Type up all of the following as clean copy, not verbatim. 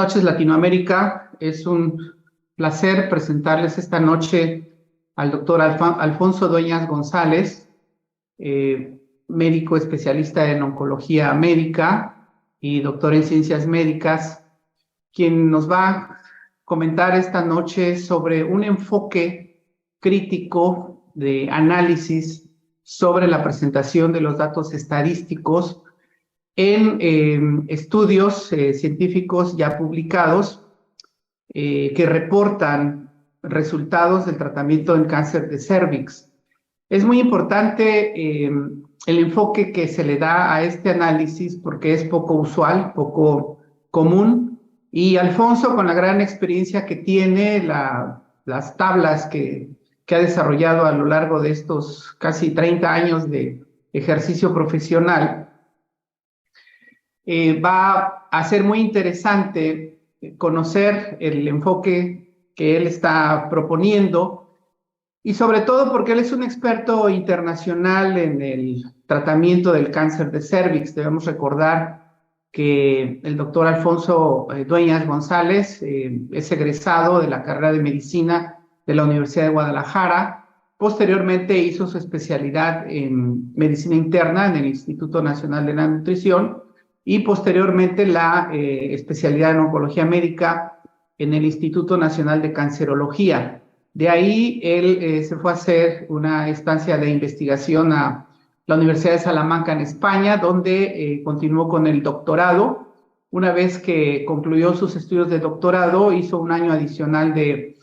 noches, Latinoamérica. Es un placer presentarles esta noche al doctor Alfonso Dueñas González, médico especialista en oncología médica y doctor en ciencias médicas, quien nos va a comentar esta noche sobre un enfoque crítico de análisis sobre la presentación de los datos estadísticos en estudios científicos ya publicados que reportan resultados del tratamiento del cáncer de cervix. Es muy importante el enfoque que se le da a este análisis porque es poco usual, poco común, y Alfonso, con la gran experiencia que tiene, las tablas que ha desarrollado a lo largo de estos casi 30 años de ejercicio profesional, va a ser muy interesante conocer el enfoque que él está proponiendo y sobre todo porque él es un experto internacional en el tratamiento del cáncer de cervix. Debemos recordar que el doctor Alfonso Dueñas González es egresado de la carrera de medicina de la Universidad de Guadalajara. Posteriormente hizo su especialidad en medicina interna en el Instituto Nacional de la Nutrición y posteriormente la especialidad en oncología médica en el Instituto Nacional de Cancerología. De ahí él se fue a hacer una estancia de investigación a la Universidad de Salamanca en España, donde continuó con el doctorado. Una vez que concluyó sus estudios de doctorado, hizo un año adicional de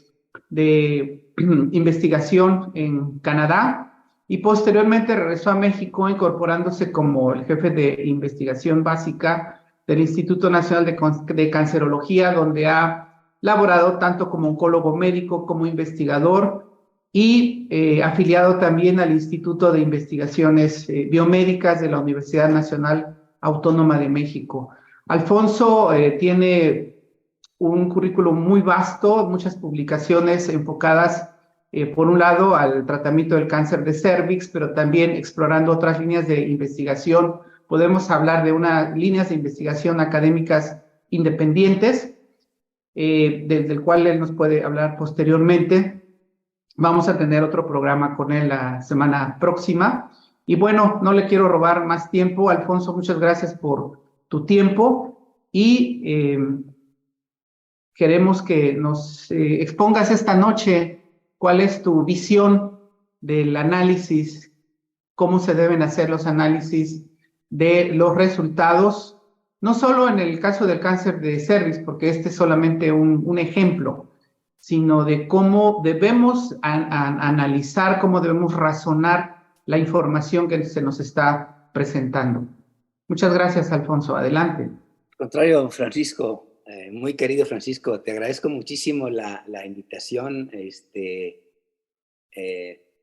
investigación en Canadá y posteriormente regresó a México incorporándose como el jefe de investigación básica del Instituto Nacional de Cancerología, donde ha laborado tanto como oncólogo médico como investigador y afiliado también al Instituto de Investigaciones Biomédicas de la Universidad Nacional Autónoma de México. Alfonso tiene un currículum muy vasto, muchas publicaciones enfocadas por un lado al tratamiento del cáncer de cervix, pero también explorando otras líneas de investigación. Podemos hablar de unas líneas de investigación académicas independientes, desde el cual él nos puede hablar posteriormente. Vamos a tener otro programa con él la semana próxima. Y bueno, no le quiero robar más tiempo. Alfonso, muchas gracias por tu tiempo y queremos que nos expongas esta noche cuál es tu visión del análisis, cómo se deben hacer los análisis de los resultados, no solo en el caso del cáncer de cervix, porque este es solamente un ejemplo, sino de cómo debemos analizar, cómo debemos razonar la información que se nos está presentando. Muchas gracias, Alfonso. Adelante. Al contrario, Francisco, muy querido Francisco, te agradezco muchísimo la invitación.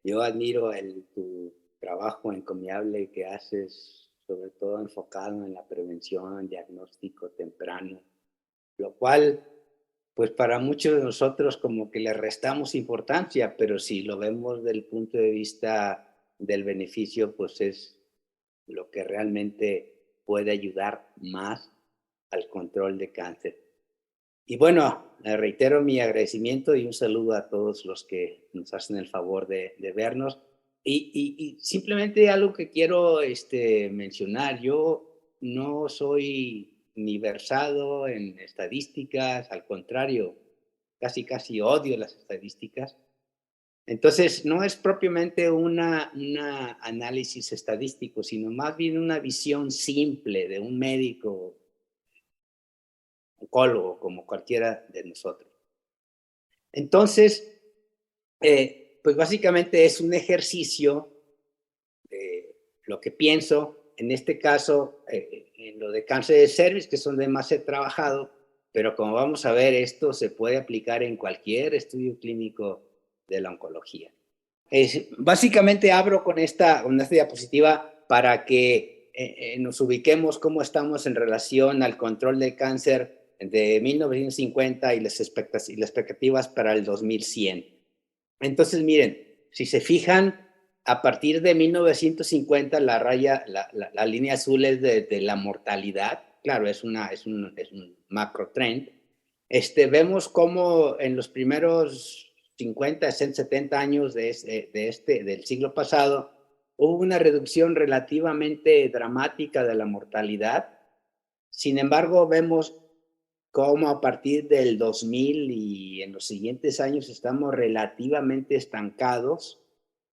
Yo admiro tu trabajo encomiable que haces, sobre todo enfocado en la prevención, diagnóstico temprano, lo cual, pues para muchos de nosotros como que le restamos importancia, pero si lo vemos desde el punto de vista del beneficio, pues es lo que realmente puede ayudar más al control de cáncer. Y bueno, reitero mi agradecimiento y un saludo a todos los que nos hacen el favor de vernos. Y simplemente algo que quiero mencionar, yo no soy ni versado en estadísticas, al contrario, casi odio las estadísticas. Entonces, no es propiamente un análisis estadístico, sino más bien una visión simple de un médico oncólogo como cualquiera de nosotros. Entonces, pues básicamente es un ejercicio de lo que pienso, en este caso, en lo de cáncer de cervix, que es donde más he trabajado, pero como vamos a ver, esto se puede aplicar en cualquier estudio clínico de la oncología. Básicamente abro con esta diapositiva para que nos ubiquemos cómo estamos en relación al control del cáncer de 1950 y las expectativas para el 2100. Entonces, miren, si se fijan, a partir de 1950 la línea azul es de la mortalidad. Claro, es un macro trend. Vemos cómo en los primeros 50, 60, 70 años del siglo pasado hubo una reducción relativamente dramática de la mortalidad. Sin embargo, vemos cómo a partir del 2000 y en los siguientes años estamos relativamente estancados,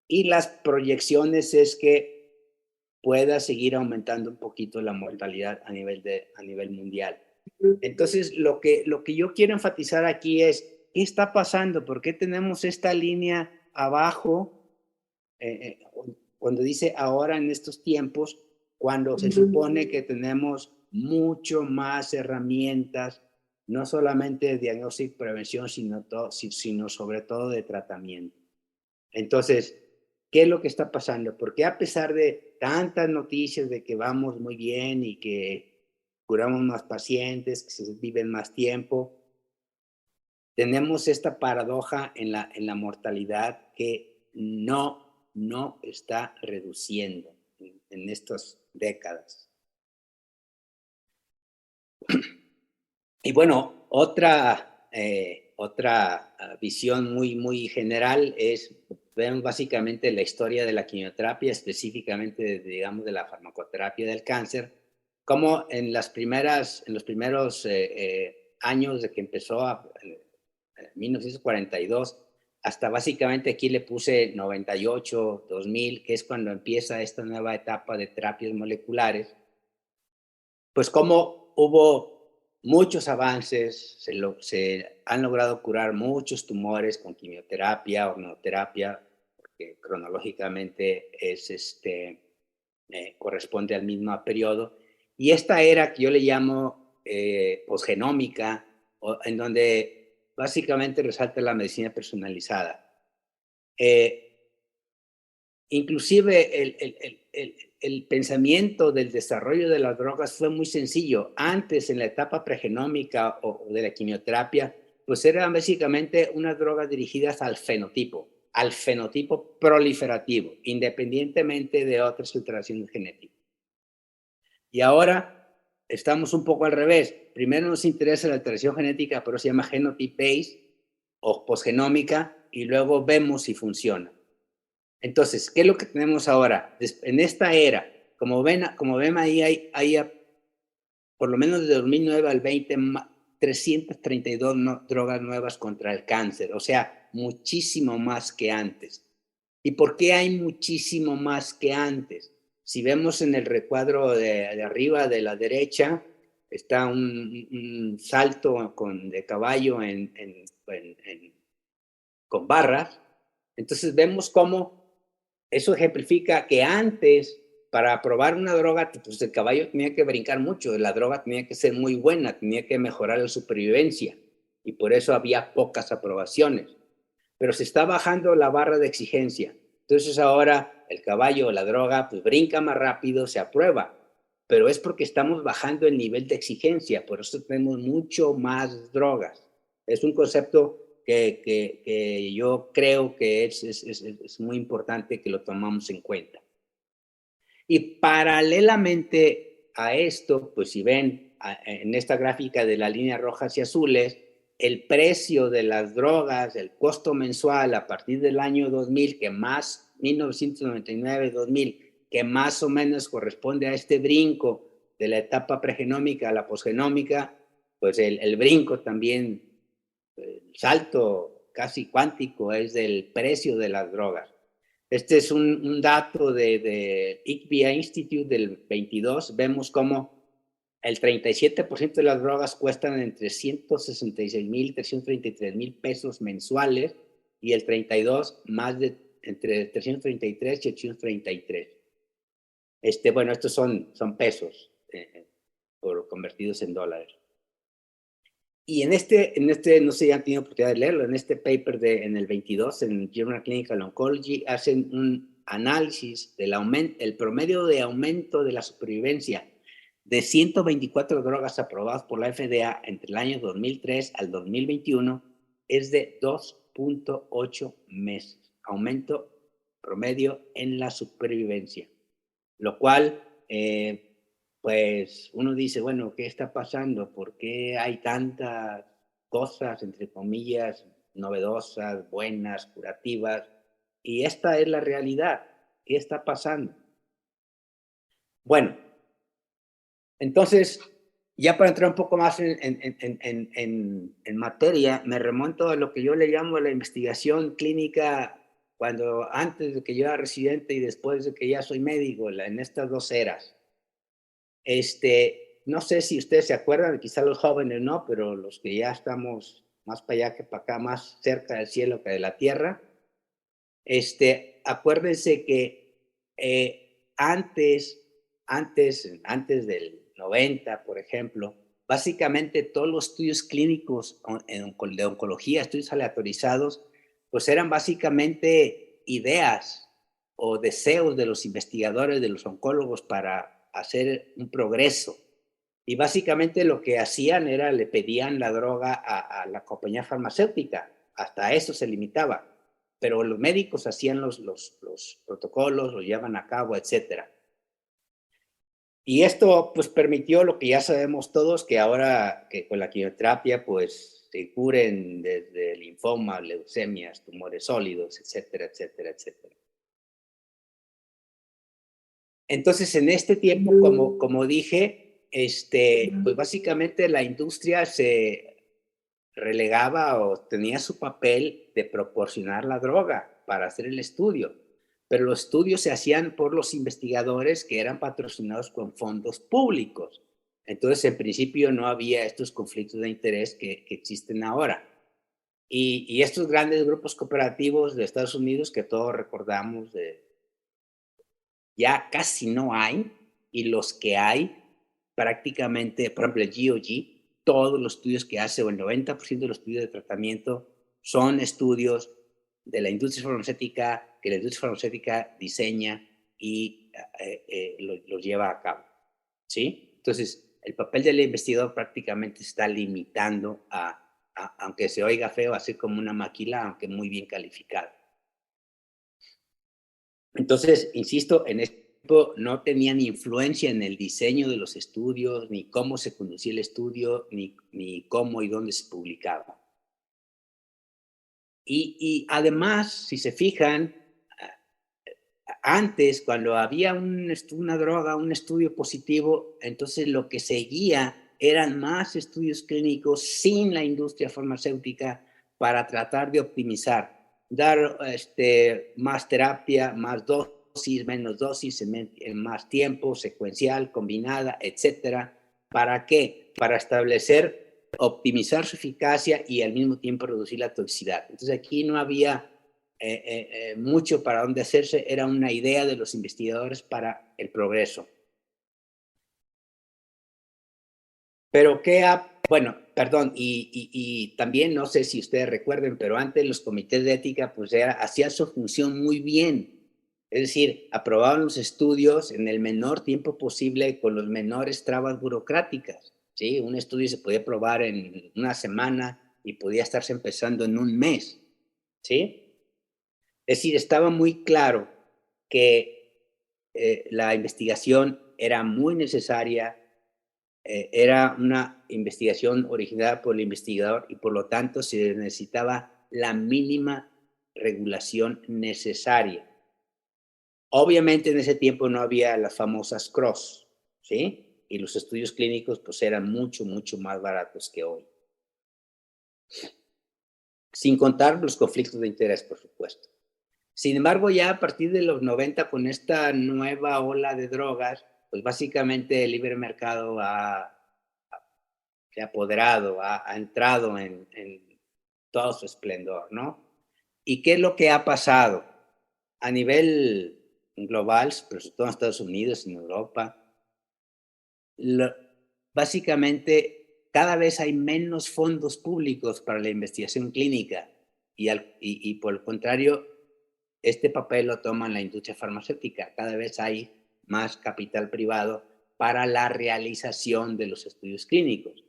y las proyecciones es que pueda seguir aumentando un poquito la mortalidad a nivel mundial. Entonces, lo que yo quiero enfatizar aquí es, ¿qué está pasando? ¿Por qué tenemos esta línea abajo cuando dice ahora en estos tiempos, cuando se supone que tenemos mucho más herramientas, no solamente de diagnóstico y prevención, sino sobre todo de tratamiento? Entonces, ¿qué es lo que está pasando? Porque a pesar de tantas noticias de que vamos muy bien y que curamos más pacientes, que se viven más tiempo, tenemos esta paradoja en la mortalidad que no está reduciendo en estas décadas. Y bueno, otra visión muy general es, vemos básicamente la historia de la quimioterapia, específicamente, digamos, de la farmacoterapia del cáncer, como en los primeros años de que empezó en 1942, hasta básicamente aquí le puse 98, 2000, que es cuando empieza esta nueva etapa de terapias moleculares, pues como hubo muchos avances, se han logrado curar muchos tumores con quimioterapia, hormonoterapia, porque cronológicamente corresponde al mismo periodo. Y esta era que yo le llamo posgenómica, en donde básicamente resalta la medicina personalizada. Inclusive el pensamiento del desarrollo de las drogas fue muy sencillo. Antes, en la etapa pregenómica o de la quimioterapia, pues eran básicamente unas drogas dirigidas al fenotipo proliferativo, independientemente de otras alteraciones genéticas. Y ahora estamos un poco al revés. Primero nos interesa la alteración genética, pero se llama genotype-based o posgenómica, y luego vemos si funciona. Entonces, ¿qué es lo que tenemos ahora? En esta era, como ven ahí, hay por lo menos de 2009 al 20, 332 drogas nuevas contra el cáncer, o sea, muchísimo más que antes. ¿Y por qué hay muchísimo más que antes? Si vemos en el recuadro de arriba de la derecha, está un salto de caballo con barras. Entonces vemos cómo eso ejemplifica que antes, para probar una droga, pues el caballo tenía que brincar mucho, la droga tenía que ser muy buena, tenía que mejorar la supervivencia, y por eso había pocas aprobaciones. Pero se está bajando la barra de exigencia. Entonces ahora el caballo o la droga pues brinca más rápido, se aprueba, pero es porque estamos bajando el nivel de exigencia, por eso tenemos mucho más drogas. Es un concepto que yo creo que es muy importante que lo tomamos en cuenta. Y paralelamente a esto, pues si ven en esta gráfica de la línea rojas y azules, el precio de las drogas, el costo mensual a partir del año 2000, 1999-2000, que más o menos corresponde a este brinco de la etapa pregenómica a la posgenómica, pues el brinco también, el salto casi cuántico es del precio de las drogas. Este es un dato de IQVIA Institute del 22. Vemos cómo el 37% de las drogas cuestan entre 166,000 y 333,000 pesos mensuales, y el 32% más de entre 333 y 833. Bueno, estos son pesos convertidos en dólares. Y en no sé si han tenido oportunidad de leerlo, en este paper en el 22, en Journal Clinical Oncology, hacen un análisis del el promedio de aumento de la supervivencia de 124 drogas aprobadas por la FDA entre el año 2003 al 2021 es de 2.8 meses. Aumento promedio en la supervivencia. Lo cual, pues uno dice, bueno, ¿qué está pasando? ¿Por qué hay tantas cosas, entre comillas, novedosas, buenas, curativas, y esta es la realidad. ¿Qué está pasando? Bueno, entonces, ya para entrar un poco más en materia, me remonto a lo que yo le llamo la investigación clínica cuando antes de que yo era residente y después de que ya soy médico, en estas dos eras. No sé si ustedes se acuerdan, quizá los jóvenes no, pero los que ya estamos más para allá que para acá, más cerca del cielo que de la tierra, acuérdense que antes del 90, por ejemplo, básicamente todos los estudios clínicos de oncología, estudios aleatorizados, pues eran básicamente ideas o deseos de los investigadores, de los oncólogos para hacer un progreso. Y básicamente lo que hacían era le pedían la droga a la compañía farmacéutica, hasta eso se limitaba, pero los médicos hacían los protocolos, los llevan a cabo, etcétera. Y esto pues permitió lo que ya sabemos todos, que ahora que con la quimioterapia pues se curen desde linfomas, leucemias, tumores sólidos, etcétera, etcétera, etcétera. Entonces en este tiempo, como dije, pues básicamente la industria se relegaba o tenía su papel de proporcionar la droga para hacer el estudio, pero los estudios se hacían por los investigadores que eran patrocinados con fondos públicos. Entonces, en principio no había estos conflictos de interés que existen ahora. Y estos grandes grupos cooperativos de Estados Unidos que todos recordamos, ya casi no hay, y los que hay, prácticamente, por ejemplo, el GOG, todos los estudios que hace, o el 90% de los estudios de tratamiento, son estudios de la industria farmacéutica, que la industria farmacéutica diseña y los lleva a cabo, ¿sí? Entonces, el papel del investigador prácticamente está limitando aunque se oiga feo, así como una maquila, aunque muy bien calificada. Entonces, insisto, en este tiempo no tenían influencia en el diseño de los estudios, ni cómo se conducía el estudio, ni cómo y dónde se publicaba. Y además, si se fijan, antes, cuando había una droga, un estudio positivo, entonces lo que seguía eran más estudios clínicos sin la industria farmacéutica para tratar de optimizar, dar más terapia, más dosis, menos dosis, en más tiempo, secuencial, combinada, etcétera. ¿Para qué? Para establecer, optimizar su eficacia y al mismo tiempo reducir la toxicidad. Entonces aquí no había mucho para dónde hacerse, era una idea de los investigadores para el progreso. Pero bueno, perdón, y también no sé si ustedes recuerden, pero antes los comités de ética pues hacían su función muy bien. Es decir, aprobaban los estudios en el menor tiempo posible con los menores trabas burocráticas. ¿Sí? Un estudio se podía aprobar en una semana y podía estarse empezando en un mes. ¿Sí? Es decir, estaba muy claro que la investigación era muy necesaria, era una investigación originada por el investigador y por lo tanto se necesitaba la mínima regulación necesaria. Obviamente en ese tiempo no había las famosas CROS, ¿sí? Y los estudios clínicos pues eran mucho, mucho más baratos que hoy. Sin contar los conflictos de interés, por supuesto. Sin embargo, ya a partir de los 90, con esta nueva ola de drogas, pues básicamente el libre mercado se ha apoderado, ha entrado en todo su esplendor, ¿no? ¿Y qué es lo que ha pasado? A nivel global, pero sobre todo en Estados Unidos, en Europa, básicamente cada vez hay menos fondos públicos para la investigación clínica y por el contrario, este papel lo toma la industria farmacéutica. Cada vez hay más capital privado para la realización de los estudios clínicos.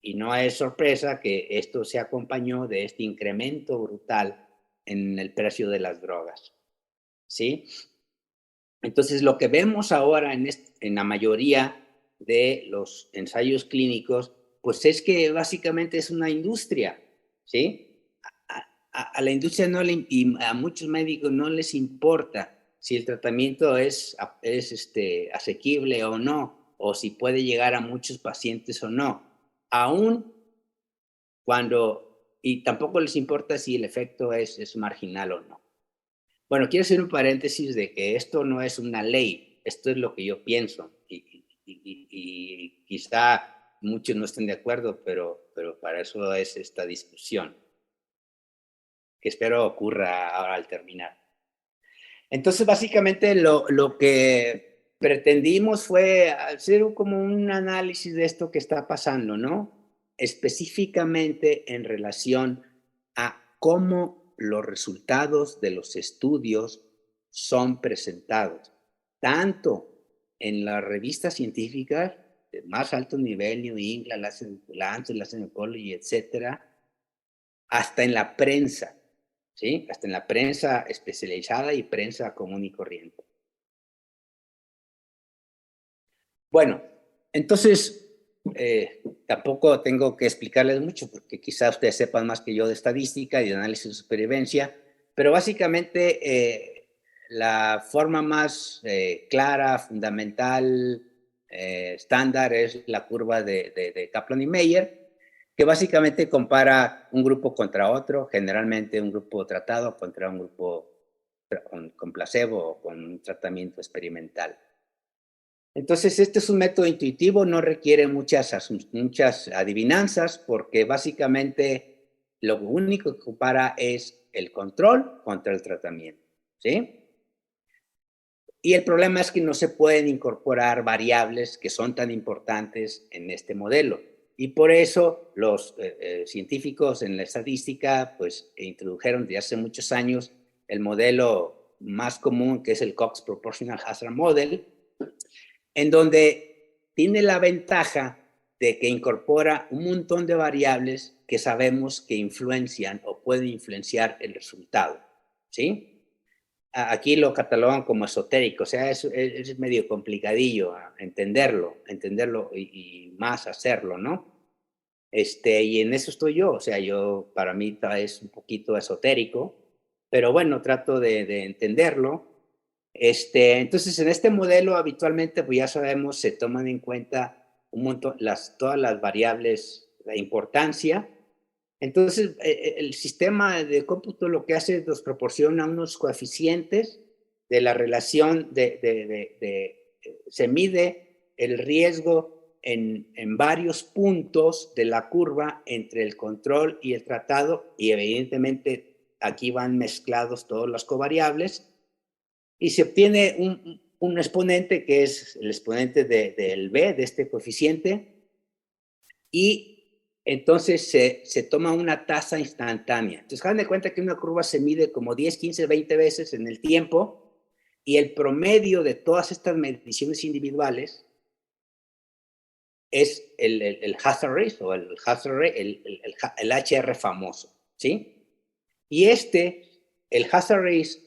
Y no es sorpresa que esto se acompañó de este incremento brutal en el precio de las drogas. ¿Sí? Entonces, lo que vemos ahora en la mayoría de los ensayos clínicos pues es que básicamente es una industria, ¿sí? A la industria y a muchos médicos no les importa si el tratamiento es asequible o no, o si puede llegar a muchos pacientes o no. Aún y tampoco les importa si el efecto es marginal o no. Bueno, quiero hacer un paréntesis de que esto no es una ley, esto es lo que yo pienso y quizá muchos no estén de acuerdo, pero para eso es esta discusión, que espero ocurra ahora al terminar. Entonces, básicamente lo que pretendimos fue hacer como un análisis de esto que está pasando, ¿no? Específicamente en relación a cómo los resultados de los estudios son presentados, tanto en las revistas científicas de más alto nivel, New England, Lancet, Lancet Oncology, etcétera, hasta en la prensa, ¿sí? Hasta en la prensa especializada y prensa común y corriente. Bueno, entonces, tampoco tengo que explicarles mucho, porque quizá ustedes sepan más que yo de estadística y de análisis de supervivencia, pero básicamente la forma más clara, fundamental, estándar es la curva de Kaplan y Meier, que básicamente compara un grupo contra otro, generalmente un grupo tratado contra un grupo con placebo o con un tratamiento experimental. Entonces, este es un método intuitivo, no requiere muchas adivinanzas, porque básicamente lo único que compara es el control contra el tratamiento, ¿sí? Y el problema es que no se pueden incorporar variables que son tan importantes en este modelo. Y por eso los científicos en la estadística pues introdujeron desde hace muchos años el modelo más común, que es el Cox Proportional Hazard Model, en donde tiene la ventaja de que incorpora un montón de variables que sabemos que influencian o pueden influenciar el resultado, ¿sí? Aquí lo catalogan como esotérico, o sea, es medio complicadillo entenderlo y más hacerlo, ¿no? Y en eso estoy yo, o sea, para mí es un poquito esotérico, pero bueno, trato de entenderlo. Entonces, en este modelo habitualmente, pues ya sabemos, se toman en cuenta un montón, todas las variables de importancia. Entonces, el sistema de cómputo lo que hace es nos proporciona unos coeficientes de la relación se mide el riesgo en varios puntos de la curva entre el control y el tratado, y evidentemente aquí van mezclados todas las covariables, y se obtiene un exponente que es el exponente del B, de este coeficiente, y entonces se toma una tasa instantánea. Entonces, hagan de cuenta que una curva se mide como 10, 15, 20 veces en el tiempo, y el promedio de todas estas mediciones individuales es el hazard ratio, o el HR famoso, ¿sí? Y el hazard ratio,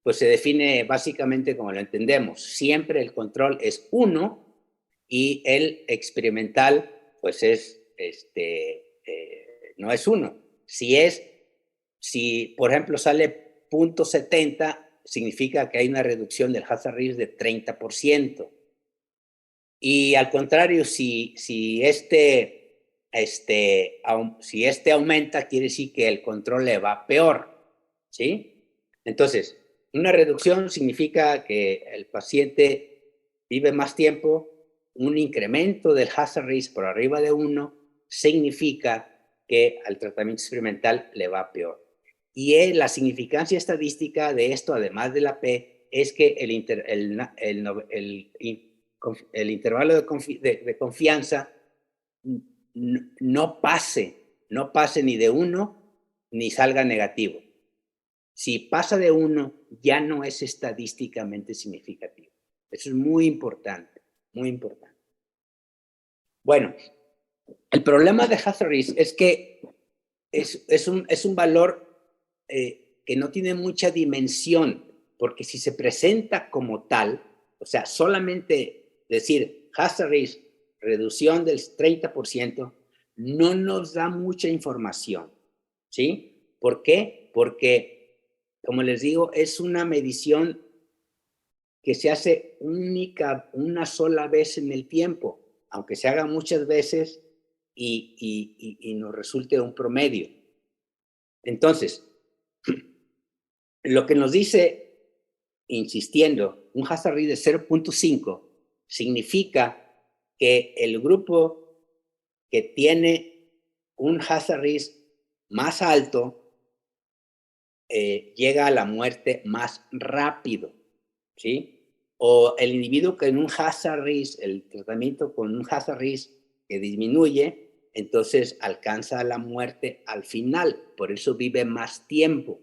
pues se define básicamente como lo entendemos. Siempre el control es 1 y el experimental, pues no es 1. Si por ejemplo sale 0.70, significa que hay una reducción del hazard ratio de 30%. Y al contrario, si este aumenta, quiere decir que el control le va peor, ¿sí? Entonces, una reducción significa que el paciente vive más tiempo. Un incremento del hazard ratio por arriba de 1 significa que al tratamiento experimental le va peor. Y la significancia estadística de esto, además de la P, es que el intervalo de confianza no pase ni de 1 ni salga negativo. Si pasa de 1, ya no es estadísticamente significativo. Eso es muy importante, muy importante. Bueno, el problema de hazard ratio es que es un valor que no tiene mucha dimensión, porque si se presenta como tal, o sea, solamente decir hazard ratio, reducción del 30%, no nos da mucha información, ¿sí? ¿Por qué? Porque, como les digo, es una medición que se hace una sola vez en el tiempo, aunque se haga muchas veces y nos resulte un promedio. Entonces, lo que nos dice, insistiendo, un hazard rate de 0.5 significa que el grupo que tiene un hazard rate más alto llega a la muerte más rápido, ¿sí? O el individuo que en un hazard risk, el tratamiento con un hazard risk que disminuye, entonces alcanza la muerte al final, por eso vive más tiempo,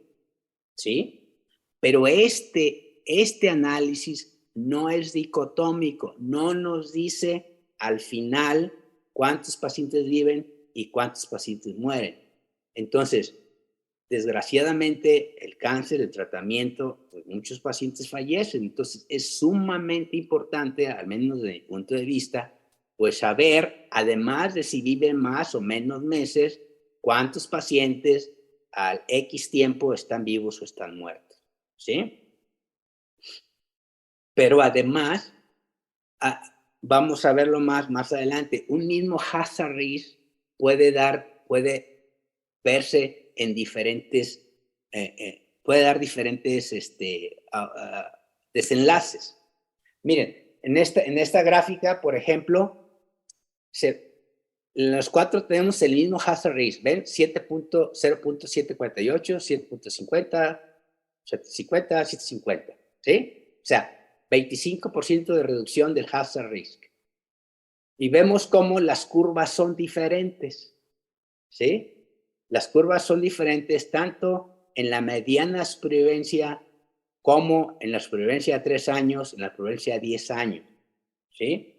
¿sí? Pero este análisis no es dicotómico, no nos dice al final cuántos pacientes viven y cuántos pacientes mueren. Entonces, desgraciadamente, el cáncer, el tratamiento, pues muchos pacientes fallecen. Entonces, es sumamente importante, al menos desde mi punto de vista, pues saber, además de si viven más o menos meses, cuántos pacientes al X tiempo están vivos o están muertos, ¿sí? Pero además, vamos a verlo más adelante, un mismo hazard risk puede verse en diferentes, puede dar diferentes desenlaces. Miren, en esta gráfica, por ejemplo, los cuatro tenemos el mismo hazard risk, ¿ven? 0.748, 7.50, 750, 750, ¿sí? O sea, 25% de reducción del hazard risk. Y vemos cómo las curvas son diferentes, ¿sí? Las curvas son diferentes tanto en la mediana supervivencia como en la supervivencia a 3 años, en la supervivencia a 10 años, ¿sí?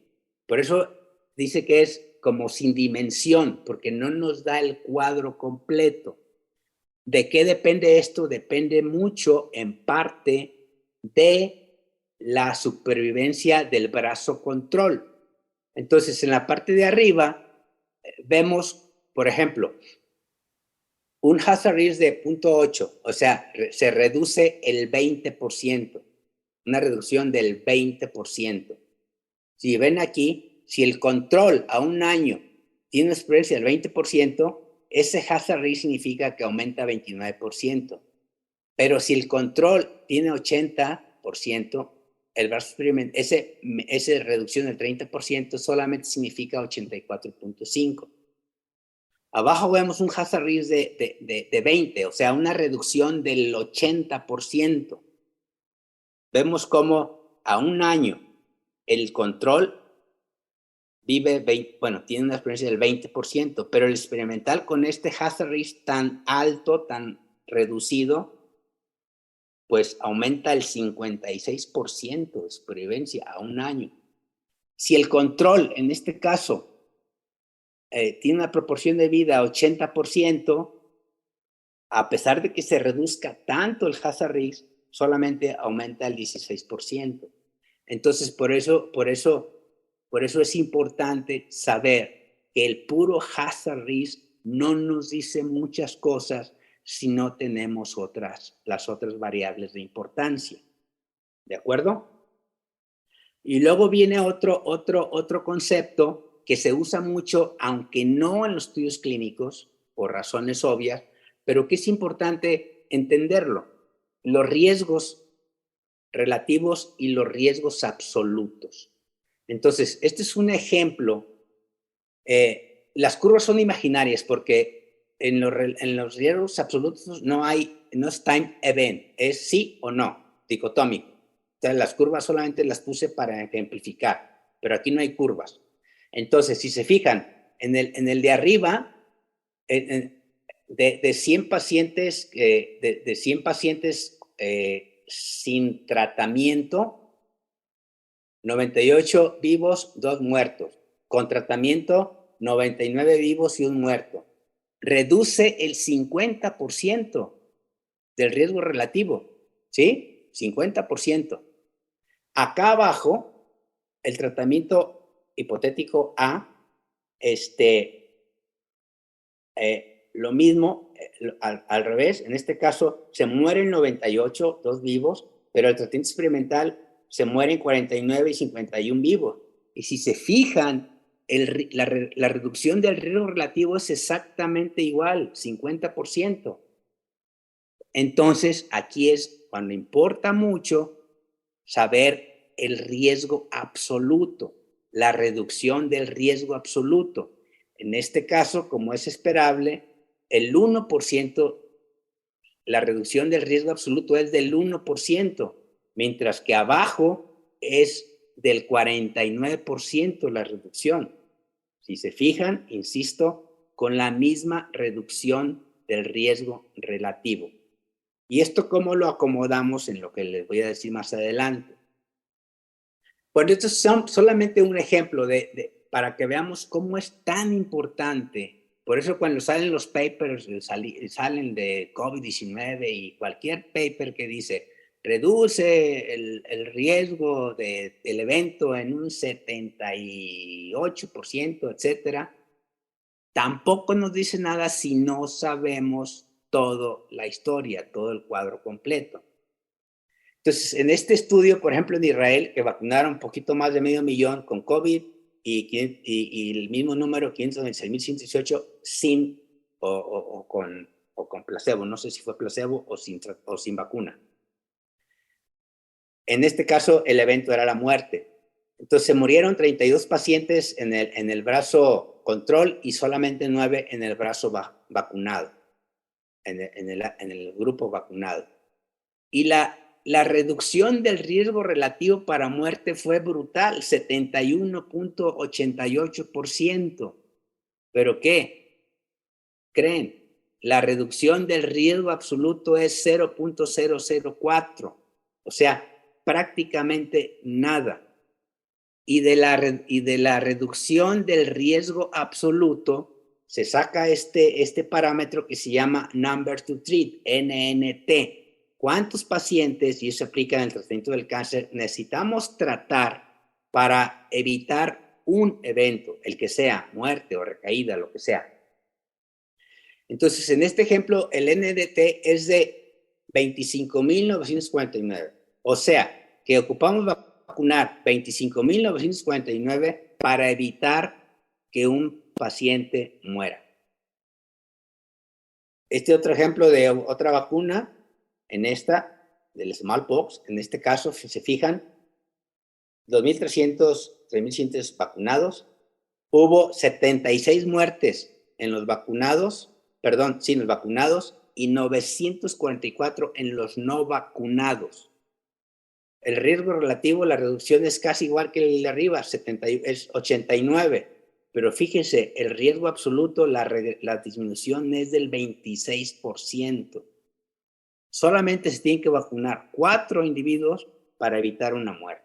Por eso dice que es como sin dimensión, porque no nos da el cuadro completo. ¿De qué depende esto? Depende mucho, en parte, de la supervivencia del brazo control. Entonces, en la parte de arriba, vemos, por ejemplo, un hazard risk de 0.8, o sea, se reduce el 20%, una reducción del 20%. Si ven aquí, si el control a un año tiene una supervivencia del 20%, ese hazard risk significa que aumenta 29%. Pero si el control tiene 80%, el brazo experimento, esa reducción del 30% solamente significa 84.5%. Abajo vemos un hazard risk de 20, o sea, una reducción del 80%. Vemos cómo a un año el control tiene una experiencia del 20%, pero el experimental con este hazard risk tan alto, tan reducido, pues aumenta el 56% de supervivencia a un año. Si el control, en este caso, tiene una proporción de vida 80%, a pesar de que se reduzca tanto el hazard risk, solamente aumenta el 16%. Entonces, por eso es importante saber que el puro hazard risk no nos dice muchas cosas si no tenemos las otras variables de importancia. ¿De acuerdo? Y luego viene otro concepto que se usa mucho, aunque no en los estudios clínicos, por razones obvias, pero que es importante entenderlo. Los riesgos relativos y los riesgos absolutos. Entonces, este es un ejemplo. Las curvas son imaginarias porque en los riesgos absolutos no es time event, es sí o no, dicotómico. Entonces, las curvas solamente las puse para ejemplificar, pero aquí no hay curvas. Entonces, si se fijan, en el de arriba, de 100 pacientes, de 100 pacientes sin tratamiento, 98 vivos, 2 muertos. Con tratamiento, 99 vivos y 1 muerto. Reduce el 50% del riesgo relativo, ¿sí? 50%. Acá abajo, el tratamiento hipotético A, lo mismo, al revés, en este caso se mueren 98, 2 vivos, pero el tratamiento experimental se mueren 49 y 51 vivos. Y si se fijan, la reducción del riesgo relativo es exactamente igual, 50%. Entonces, aquí es cuando importa mucho saber el riesgo absoluto, la reducción del riesgo absoluto. En este caso, como es esperable, el 1%, la reducción del riesgo absoluto es del 1%, mientras que abajo es del 49% la reducción. Si se fijan, insisto, con la misma reducción del riesgo relativo. ¿Y esto cómo lo acomodamos en lo que les voy a decir más adelante? Bueno, esto es solamente un ejemplo para que veamos cómo es tan importante. Por eso cuando salen los papers, salen de COVID-19 y cualquier paper que dice reduce el riesgo del evento en un 78%, etcétera, tampoco nos dice nada si no sabemos toda la historia, todo el cuadro completo. Entonces, en este estudio, por ejemplo, en Israel, que vacunaron un poquito más de 500,000 con COVID y el mismo número, 526,118, sin o con placebo. No sé si fue placebo o sin vacuna. En este caso, el evento era la muerte. Entonces, se murieron 32 pacientes en el brazo control y solamente 9 en el brazo vacunado, en el grupo vacunado. Y la reducción del riesgo relativo para muerte fue brutal, 71.88%. ¿Pero qué? ¿Creen? La reducción del riesgo absoluto es 0.004, o sea, prácticamente nada. Y de la reducción del riesgo absoluto se saca este parámetro que se llama Number to Treat, NNT. ¿Cuántos pacientes, y eso aplica en el tratamiento del cáncer, necesitamos tratar para evitar un evento, el que sea, muerte o recaída, lo que sea? Entonces, en este ejemplo, el NNT es de 25,949. O sea, que ocupamos vacunar 25,949 para evitar que un paciente muera. Este otro ejemplo de otra vacuna, en esta, del smallpox, en este caso, si se fijan, 2,300, 3,100 vacunados, hubo 76 muertes en los vacunados, en los vacunados y 944 en los no vacunados. El riesgo relativo, la reducción es casi igual que el de arriba, es 89, pero fíjense, el riesgo absoluto, la disminución es del 26%. Solamente se tienen que vacunar 4 individuos para evitar una muerte.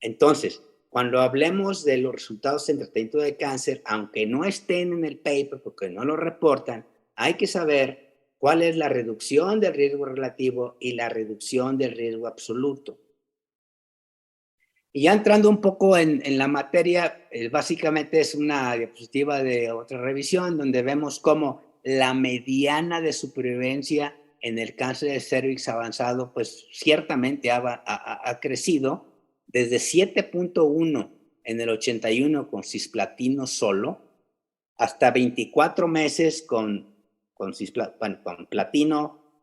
Entonces, cuando hablemos de los resultados en tratamiento de cáncer, aunque no estén en el paper porque no lo reportan, hay que saber cuál es la reducción del riesgo relativo y la reducción del riesgo absoluto. Y ya entrando un poco en la materia, básicamente es una diapositiva de otra revisión donde vemos cómo la mediana de supervivencia en el cáncer de cervix avanzado, pues ciertamente ha crecido desde 7.1 en el 81 con cisplatino solo, hasta 24 meses con platino,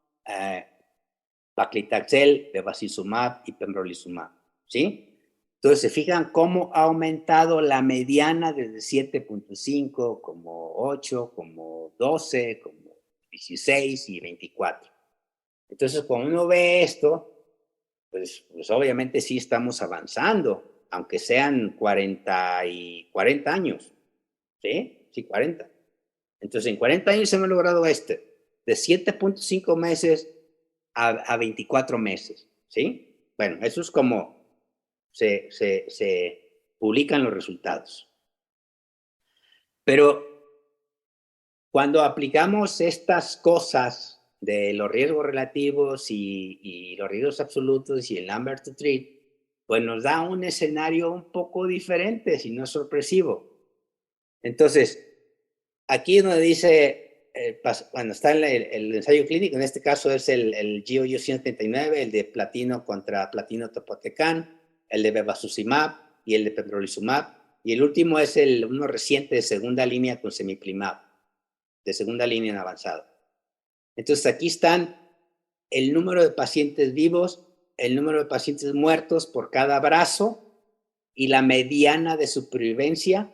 paclitaxel, bevacizumab y pembrolizumab, ¿sí? Entonces, se fijan cómo ha aumentado la mediana desde 7.5, como 8, como 12, como 16 y 24. Entonces, cuando uno ve esto, pues obviamente sí estamos avanzando, aunque sean 40 años, ¿sí? Sí, 40. Entonces, en 40 años hemos logrado de 7.5 meses a 24 meses, ¿sí? Bueno, eso es como se publican los resultados. Pero cuando aplicamos estas cosas de los riesgos relativos y los riesgos absolutos y el number to treat, pues nos da un escenario un poco diferente, si no sorpresivo. Entonces, aquí donde dice, bueno, está el ensayo clínico, en este caso es el GOU 139, el de platino contra platino topotecan, el de bevacizumab y el de pembrolizumab, y el último es uno reciente de segunda línea con semiplimab, de segunda línea en avanzado. Entonces aquí están el número de pacientes vivos, el número de pacientes muertos por cada brazo y la mediana de supervivencia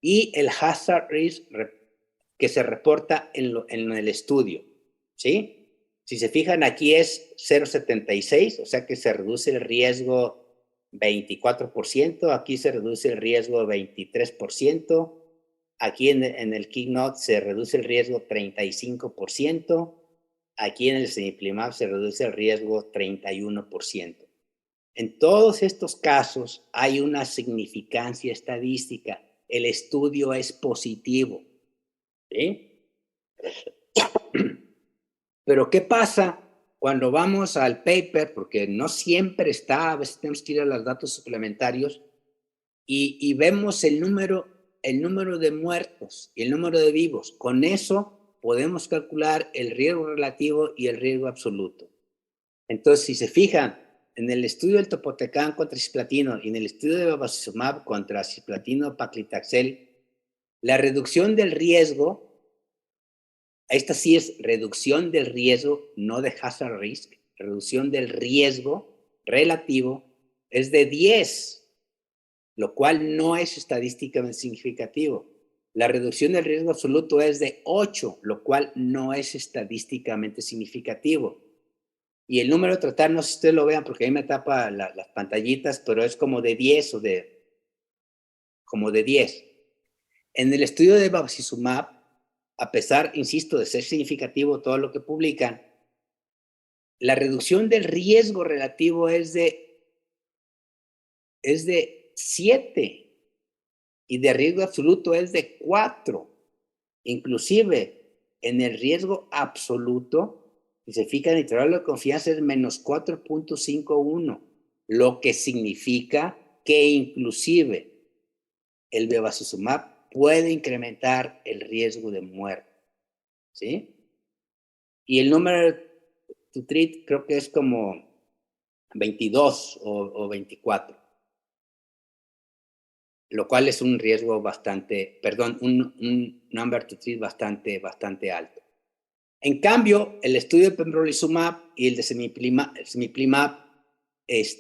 y el hazard risk que se reporta en el estudio, ¿sí? Si se fijan, aquí es 0,76, o sea que se reduce el riesgo 24%, aquí se reduce el riesgo 23%, aquí en el Keynote se reduce el riesgo 35%, aquí en el semiplimab se reduce el riesgo 31%. En todos estos casos hay una significancia estadística. El estudio es positivo, ¿sí? Pero ¿qué pasa cuando vamos al paper? Porque no siempre está, a veces tenemos que ir a los datos suplementarios y vemos el número de muertos y el número de vivos. Con eso podemos calcular el riesgo relativo y el riesgo absoluto. Entonces, si se fijan, en el estudio del topotecan contra cisplatino y en el estudio de bevacizumab contra cisplatino paclitaxel, la reducción del riesgo, esta sí es reducción del riesgo, no de hazard risk, reducción del riesgo relativo es de 10, lo cual no es estadísticamente significativo. La reducción del riesgo absoluto es de 8, lo cual no es estadísticamente significativo. Y el número de tratar, no sé si ustedes lo vean porque ahí me tapa las pantallitas, pero es como de 10 o como de 10. En el estudio de bevacizumab, a pesar, insisto, de ser significativo todo lo que publican, la reducción del riesgo relativo es de 7 y de riesgo absoluto es de 4. Inclusive, en el riesgo absoluto, si se fijan, el intervalo de confianza es menos 4.51, lo que significa que inclusive el bevacizumab puede incrementar el riesgo de muerte, ¿sí? Y el número to treat creo que es como 22 o 24, lo cual es un riesgo bastante, perdón, un number to treat bastante alto. En cambio, el estudio de pembrolizumab y el de semiplimab,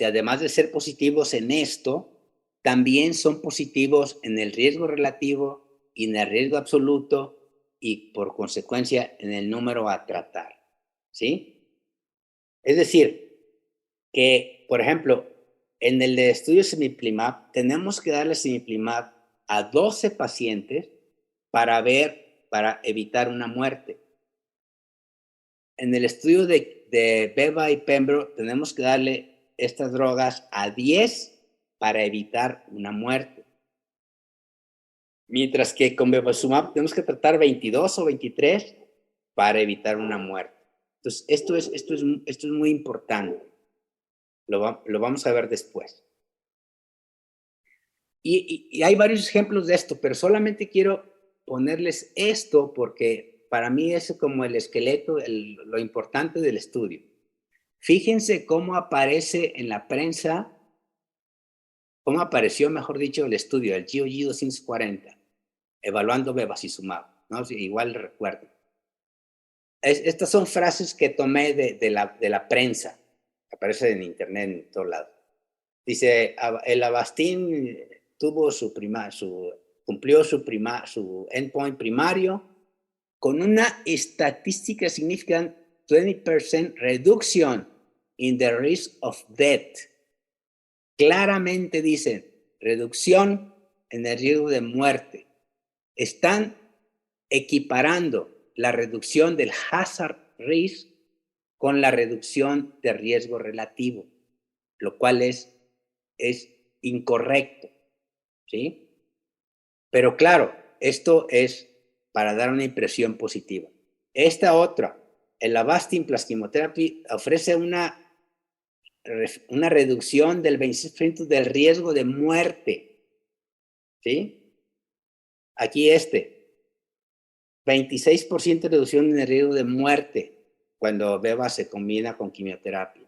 además de ser positivos en esto, también son positivos en el riesgo relativo y en el riesgo absoluto y por consecuencia en el número a tratar, ¿sí? Es decir, que, por ejemplo, en el de estudio semiplimab, tenemos que darle semiplimab a 12 pacientes para evitar una muerte. En el estudio de Beva y Pembro, tenemos que darle estas drogas a 10 para evitar una muerte. Mientras que con bevacizumab tenemos que tratar 22 o 23 para evitar una muerte. Entonces, esto es muy importante. Lo vamos a ver después. Y hay varios ejemplos de esto, pero solamente quiero ponerles esto porque para mí es como el esqueleto, lo importante del estudio. Fíjense cómo aparece en la prensa, cómo apareció, mejor dicho, el estudio, el GOG 240, evaluando bevacizumab, ¿no? Si igual recuerdo. Estas son frases que tomé de la prensa, que aparece en internet en todo lado. Dice, el Avastin cumplió su endpoint primario con una estadística significant 20% reduction in the risk of death. Claramente dicen, reducción en el riesgo de muerte. Están equiparando la reducción del hazard risk con la reducción de riesgo relativo, lo cual es incorrecto, ¿sí? Pero claro, esto es para dar una impresión positiva. Esta otra, el Avastin plus chemotherapy, ofrece una reducción del 26% del riesgo de muerte, ¿sí? Aquí 26% de reducción en el riesgo de muerte cuando beba se combina con quimioterapia.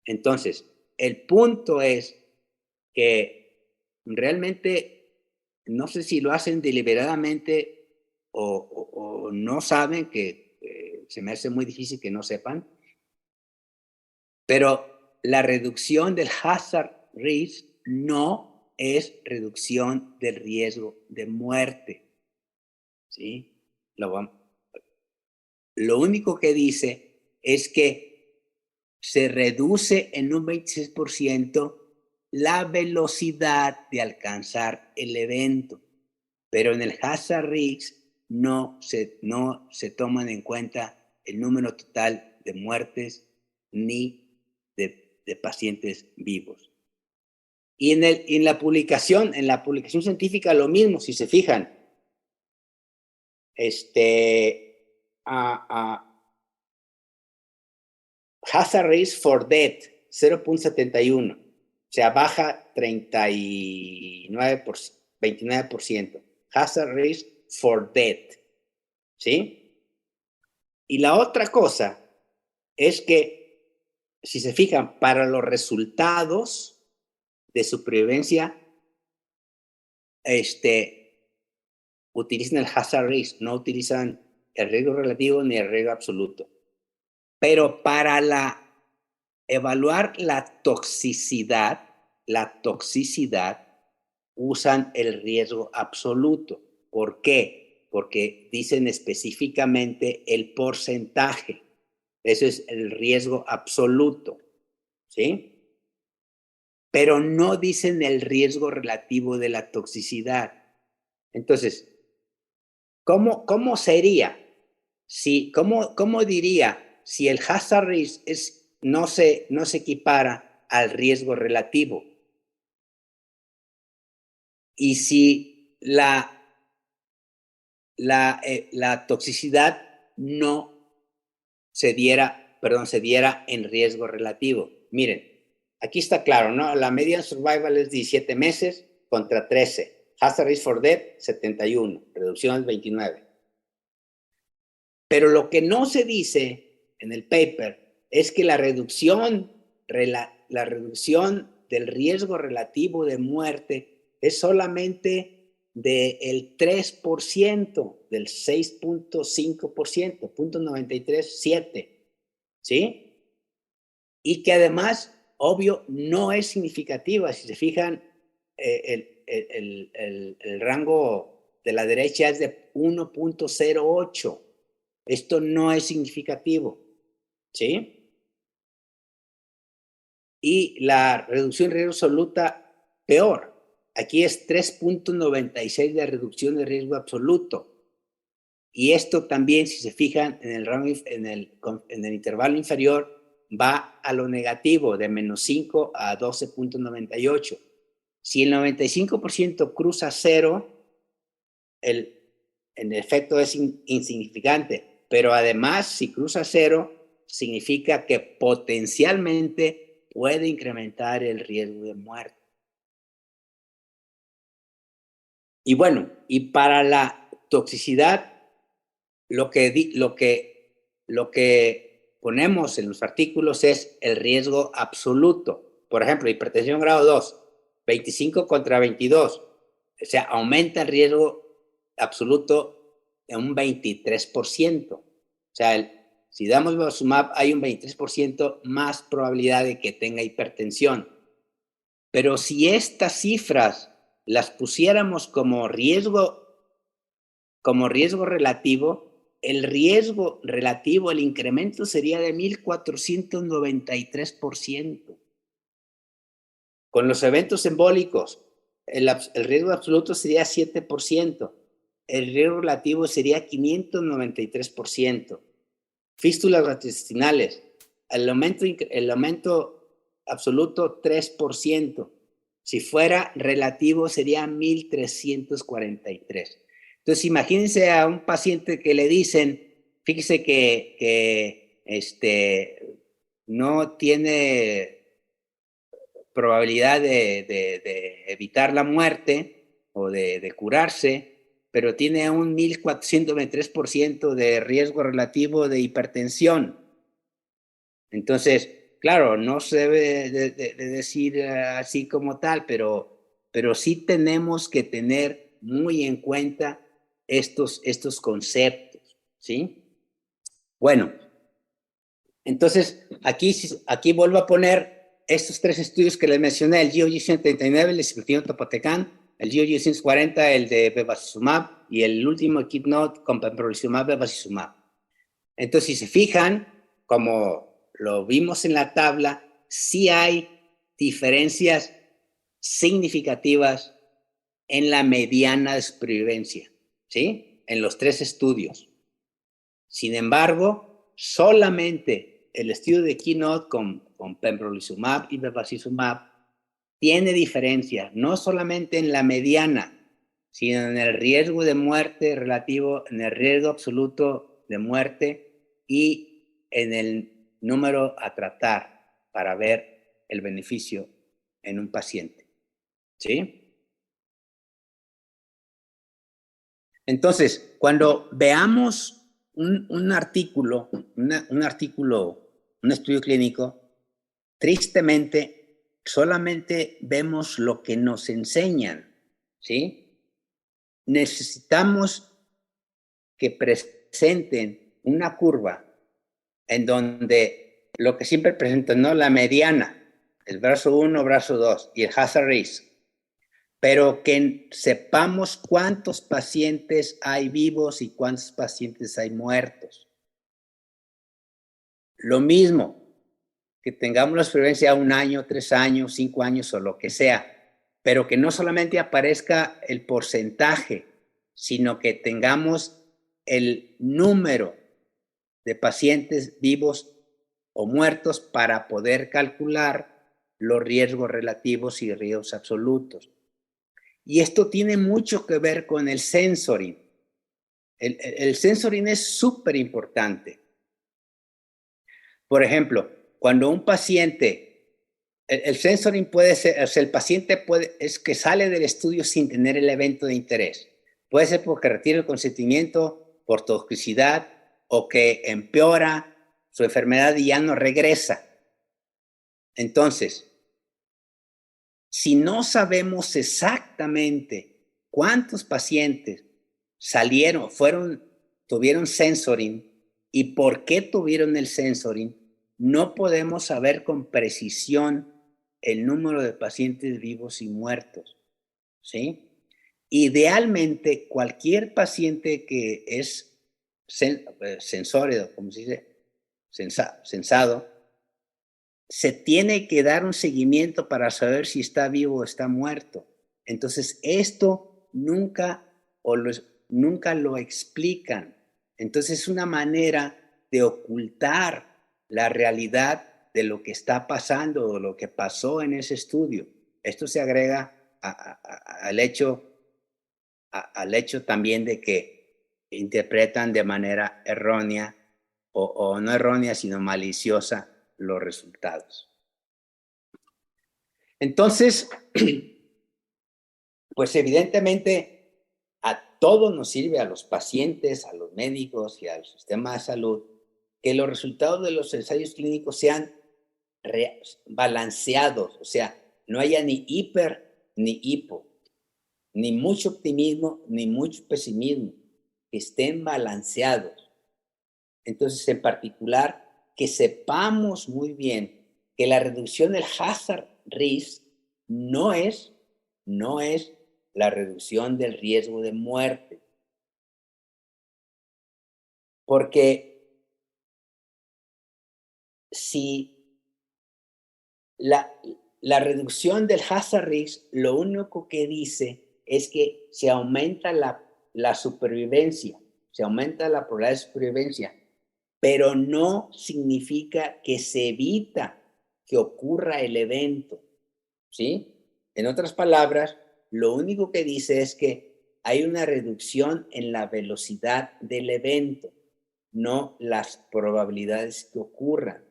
Entonces, el punto es que realmente, no sé si lo hacen deliberadamente o no saben, que se me hace muy difícil que no sepan, pero la reducción del hazard risk no es reducción del riesgo de muerte, ¿sí? Lo único que dice es que se reduce en un 26% la velocidad de alcanzar el evento, pero en el hazard risk no se toman en cuenta el número total de muertes ni de pacientes vivos. Y en la publicación científica lo mismo, si se fijan, hazard risk for death, 0.71. O sea, baja 29%. Hazard risk for death. ¿Sí? Y la otra cosa es que, si se fijan, para los resultados de supervivencia, utilizan el hazard risk, no utilizan el riesgo relativo ni el riesgo absoluto. Pero para evaluar la toxicidad usan el riesgo absoluto. ¿Por qué? Porque dicen específicamente el porcentaje. Eso es el riesgo absoluto, ¿sí? Pero no dicen el riesgo relativo de la toxicidad. Entonces, ¿cómo sería? ¿Cómo diría si el hazard risk no se equipara al riesgo relativo? Y si la toxicidad no se diera en riesgo relativo. Miren, aquí está claro, ¿no? La median survival es 17 meses contra 13. Hazard risk for death, 71. Reducción es 29. Pero lo que no se dice en el paper es que la reducción del riesgo relativo de muerte es solamente del 3%, del 6.5%, 0.937, ¿sí? Y que además, obvio, no es significativa. Si se fijan, el rango de la derecha es de 1.08. Esto no es significativo, ¿sí? Y la reducción de riesgo absoluta, peor. Aquí es 3.96 de reducción de riesgo absoluto. Y esto también, si se fijan, en el intervalo inferior, va a lo negativo, de menos 5 a 12.98. Si el 95% cruza cero, el efecto es insignificante. Pero además, si cruza cero, significa que potencialmente puede incrementar el riesgo de muerte. Y bueno, y para la toxicidad, lo que ponemos en los artículos es el riesgo absoluto. Por ejemplo, hipertensión grado 2, 25 contra 22. O sea, aumenta el riesgo absoluto en un 23%. O sea, si damos bevacizumab, hay un 23% más probabilidad de que tenga hipertensión. Pero si estas cifras las pusiéramos como riesgo relativo, el riesgo relativo, el incremento sería de 1.493%. Con los eventos embólicos, el riesgo absoluto sería 7%, el riesgo relativo sería 593%. Fístulas gastrointestinales, el aumento absoluto 3%. Si fuera relativo sería 1.343. Entonces, imagínense a un paciente que le dicen, fíjese que no tiene probabilidad de evitar la muerte o de curarse, pero tiene un 1.423% de riesgo relativo de hipertensión. Entonces, claro, no se debe de decir así como tal, pero sí tenemos que tener muy en cuenta estos conceptos, ¿sí? Bueno, entonces aquí vuelvo a poner estos 3 estudios que les mencioné, el GOG 139, el de Cipriano Topotecán, el GOG 140, el de bevacizumab, y el último KeyNote con pembrolizumab, bevacizumab. Entonces, si se fijan, como lo vimos en la tabla, sí hay diferencias significativas en la mediana de supervivencia, ¿sí? En los 3 estudios. Sin embargo, solamente el estudio de KeyNote con pembrolizumab y bevacizumab tiene diferencia, no solamente en la mediana, sino en el riesgo de muerte relativo, en el riesgo absoluto de muerte y en el número a tratar para ver el beneficio en un paciente, ¿sí? Entonces, cuando veamos un artículo, un estudio clínico, tristemente solamente vemos lo que nos enseñan, ¿sí? Necesitamos que presenten una curva en donde lo que siempre presentan, ¿no? La mediana, el brazo 1, brazo 2 y el hazard risk, pero que sepamos cuántos pacientes hay vivos y cuántos pacientes hay muertos. Lo mismo, que tengamos la supervivencia a 1 año, 3 años, 5 años o lo que sea, pero que no solamente aparezca el porcentaje, sino que tengamos el número de pacientes vivos o muertos para poder calcular los riesgos relativos y riesgos absolutos. Y esto tiene mucho que ver con el censoring. El censoring es súper importante. Por ejemplo, cuando un paciente, el censoring puede ser, o sea, el paciente es que sale del estudio sin tener el evento de interés. Puede ser porque retira el consentimiento por toxicidad o que empeora su enfermedad y ya no regresa. Entonces, si no sabemos exactamente cuántos pacientes tuvieron censoring y por qué tuvieron el censoring, no podemos saber con precisión el número de pacientes vivos y muertos, ¿sí? Idealmente, cualquier paciente que es censórido, como se dice, censado, se tiene que dar un seguimiento para saber si está vivo o está muerto. Entonces, esto nunca lo explican. Entonces, es una manera de ocultar la realidad de lo que está pasando o lo que pasó en ese estudio. Esto se agrega al hecho también de que interpretan de manera errónea o no errónea, sino maliciosa los resultados. Entonces, pues evidentemente a todos nos sirve, a los pacientes, a los médicos y al sistema de salud, que los resultados de los ensayos clínicos sean balanceados, o sea, no haya ni hiper ni hipo, ni mucho optimismo ni mucho pesimismo, que estén balanceados. Entonces, en particular, que sepamos muy bien que la reducción del hazard risk no es la reducción del riesgo de muerte. Porque si la reducción del hazard risk lo único que dice es que se aumenta la supervivencia, se aumenta la probabilidad de supervivencia, pero no significa que se evita que ocurra el evento, ¿sí? En otras palabras, lo único que dice es que hay una reducción en la velocidad del evento, no las probabilidades que ocurran.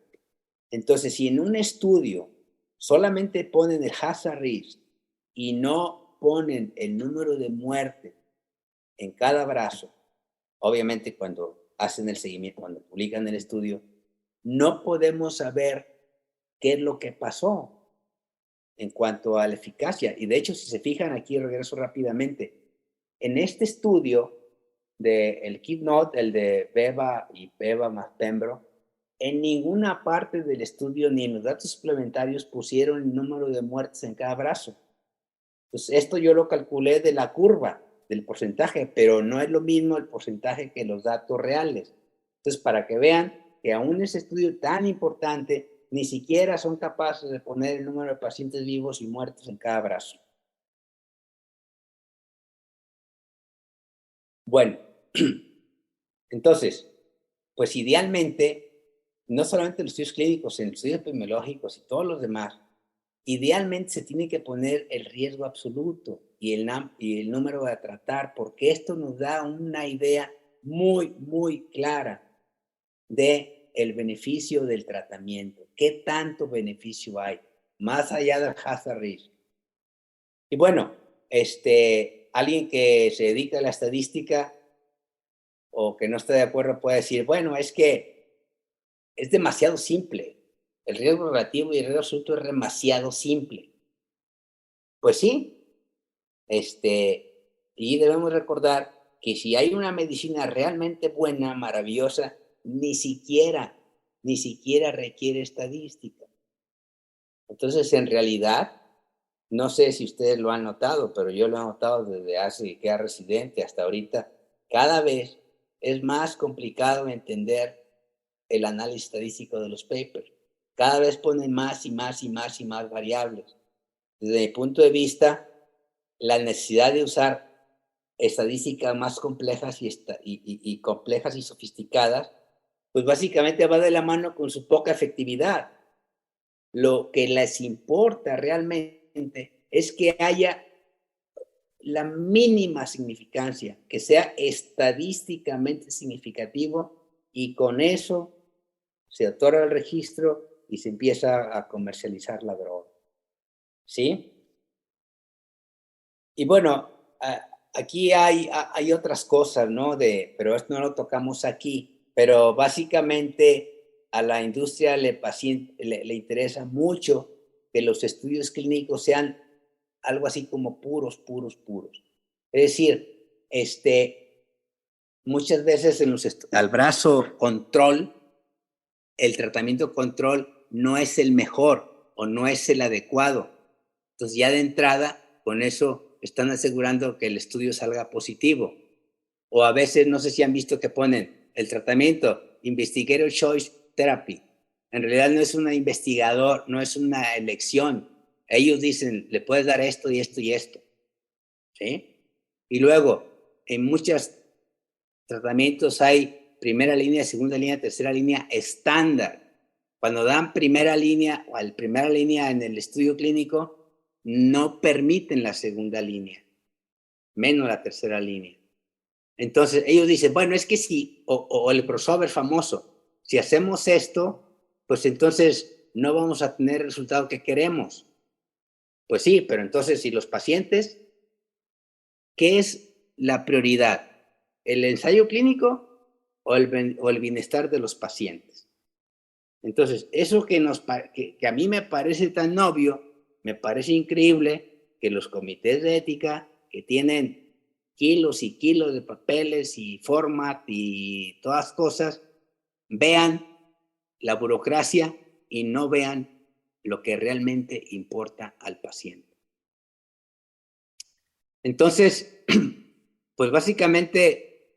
Entonces, si en un estudio solamente ponen el hazard risk y no ponen el número de muertes en cada brazo, obviamente cuando hacen el seguimiento, cuando publican el estudio, no podemos saber qué es lo que pasó en cuanto a la eficacia. Y de hecho, si se fijan aquí, regreso rápidamente, en este estudio del Keynote, el de Beva y Beva más Pembro, en ninguna parte del estudio ni en los datos suplementarios pusieron el número de muertes en cada brazo. Entonces, esto yo lo calculé de la curva, del porcentaje, pero no es lo mismo el porcentaje que los datos reales. Entonces, para que vean que aún ese estudio tan importante, ni siquiera son capaces de poner el número de pacientes vivos y muertos en cada brazo. Bueno, entonces, pues idealmente, no solamente en los estudios clínicos, en los estudios epidemiológicos y todos los demás, idealmente se tiene que poner el riesgo absoluto y el número a tratar, porque esto nos da una idea muy, muy clara de el beneficio del tratamiento. ¿Qué tanto beneficio hay? Más allá del hazard risk. Y bueno, alguien que se dedica a la estadística o que no esté de acuerdo puede decir, bueno, es que es demasiado simple. El riesgo relativo y el riesgo absoluto es demasiado simple. Pues sí, y debemos recordar que si hay una medicina realmente buena, maravillosa, ni siquiera requiere estadística. Entonces, en realidad, no sé si ustedes lo han notado, pero yo lo he notado desde hace que era residente hasta ahorita, cada vez es más complicado entender el análisis estadístico de los papers. Cada vez ponen más y más y más y más variables. Desde mi punto de vista, la necesidad de usar estadísticas más complejas y complejas y sofisticadas, pues básicamente va de la mano con su poca efectividad. Lo que les importa realmente es que haya la mínima significancia, que sea estadísticamente significativo y con eso se otorga el registro y se empieza a comercializar la droga. ¿Sí? Y bueno, aquí hay otras cosas, ¿no? Pero esto no lo tocamos aquí, pero básicamente a la industria le interesa mucho que los estudios clínicos sean algo así como puros, puros, puros. Es decir, muchas veces al brazo control, el tratamiento control no es el mejor o no es el adecuado. Entonces ya de entrada, con eso están asegurando que el estudio salga positivo. O a veces, no sé si han visto que ponen el tratamiento Investigator Choice Therapy. En realidad no es una investigador, no es una elección. Ellos dicen, le puedes dar esto y esto y esto. ¿Sí? Y luego, en muchos tratamientos hay primera línea, segunda línea, tercera línea estándar. Cuando dan primera línea o al primera línea en el estudio clínico, no permiten la segunda línea, menos la tercera línea. Entonces ellos dicen, bueno, es que si, o el crossover famoso, si hacemos esto, pues entonces no vamos a tener el resultado que queremos. Pues sí, pero entonces si los pacientes, ¿qué es la prioridad? ¿El ensayo clínico o el bienestar de los pacientes? Entonces, eso que a mí me parece tan obvio, me parece increíble que los comités de ética que tienen kilos y kilos de papeles y format y todas cosas, vean la burocracia y no vean lo que realmente importa al paciente. Entonces, pues básicamente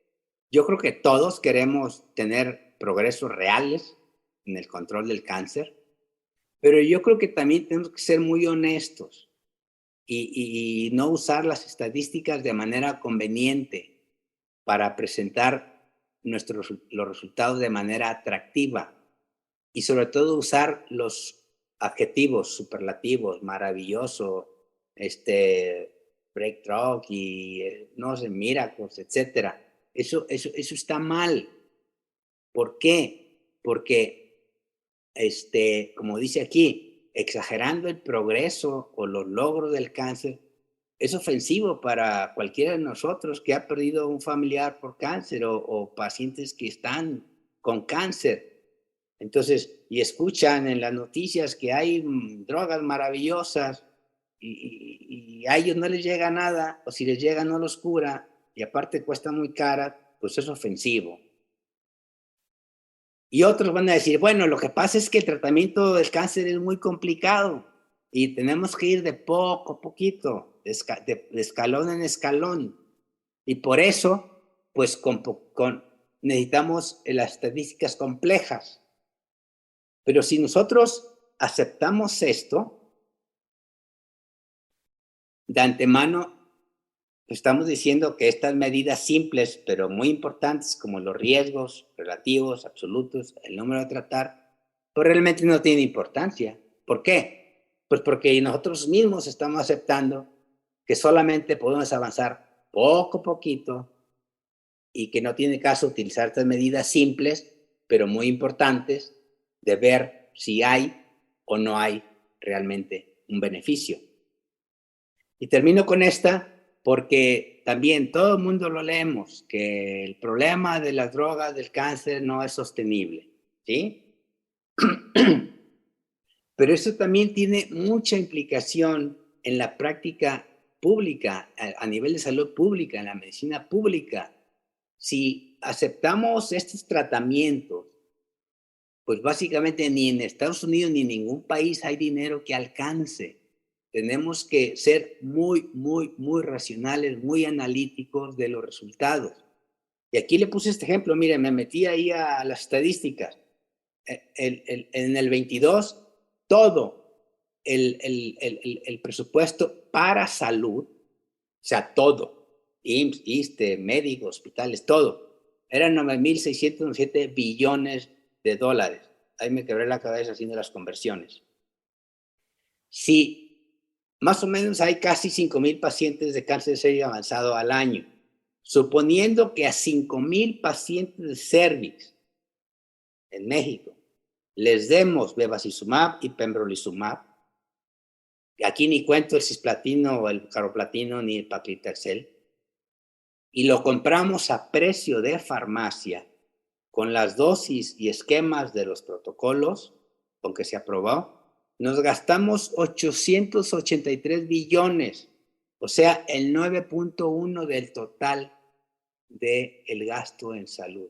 yo creo que todos queremos tener progresos reales en el control del cáncer, pero yo creo que también tenemos que ser muy honestos y no usar las estadísticas de manera conveniente para presentar los resultados de manera atractiva y sobre todo usar los adjetivos superlativos, maravilloso, breakthrough y no sé, miracles, etcétera. Eso está mal. ¿Por qué? Porque, como dice aquí, exagerando el progreso o los logros del cáncer, es ofensivo para cualquiera de nosotros que ha perdido un familiar por cáncer o pacientes que están con cáncer. Entonces, y escuchan en las noticias que hay drogas maravillosas y a ellos no les llega nada, o si les llega no los cura, y aparte cuesta muy cara, pues es ofensivo. Y otros van a decir, bueno, lo que pasa es que el tratamiento del cáncer es muy complicado y tenemos que ir de poco a poquito, de escalón en escalón. Y por eso, pues necesitamos las estadísticas complejas. Pero si nosotros aceptamos esto, de antemano estamos diciendo que estas medidas simples, pero muy importantes, como los riesgos relativos, absolutos, el número de tratar, pues realmente no tienen importancia. ¿Por qué? Pues porque nosotros mismos estamos aceptando que solamente podemos avanzar poco a poquito y que no tiene caso utilizar estas medidas simples, pero muy importantes, de ver si hay o no hay realmente un beneficio. Y termino con esta porque también todo el mundo lo leemos, que el problema de las drogas del cáncer no es sostenible, ¿sí? Pero eso también tiene mucha implicación en la práctica pública, a nivel de salud pública, en la medicina pública. Si aceptamos estos tratamientos, pues básicamente ni en Estados Unidos ni en ningún país hay dinero que alcance. Tenemos que ser muy, muy, muy racionales, muy analíticos de los resultados. Y aquí le puse este ejemplo, mire, me metí ahí a las estadísticas. En el 22, todo el presupuesto para salud, o sea, todo, IMSS, ISSSTE, médicos, hospitales, todo, eran 9.607 billones de dólares. Ahí me quebré la cabeza haciendo las conversiones. Sí, más o menos hay casi 5,000 pacientes de cáncer de cervix avanzado al año. Suponiendo que a 5,000 pacientes de cervix en México les demos bevacizumab y pembrolizumab, aquí ni cuento el cisplatino o el carboplatin ni el paclitaxel, y lo compramos a precio de farmacia con las dosis y esquemas de los protocolos con que se aprobó, nos gastamos 883 billones, o sea, el 9.1 del total del gasto en salud.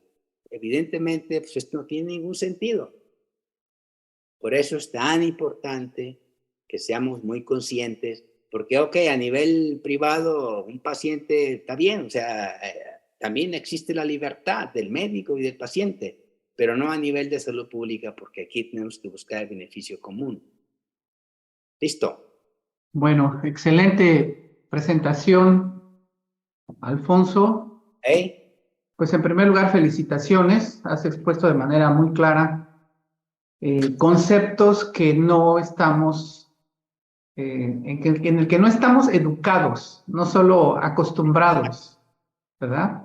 Evidentemente, pues esto no tiene ningún sentido. Por eso es tan importante que seamos muy conscientes, porque, ok, a nivel privado, un paciente está bien, o sea, también existe la libertad del médico y del paciente, pero no a nivel de salud pública, porque aquí tenemos que buscar el beneficio común. ¿Listo? Bueno, excelente presentación, Alfonso. ¿Eh? Pues en primer lugar, felicitaciones. Has expuesto de manera muy clara conceptos que no estamos, en el que no estamos educados, no solo acostumbrados, ¿verdad?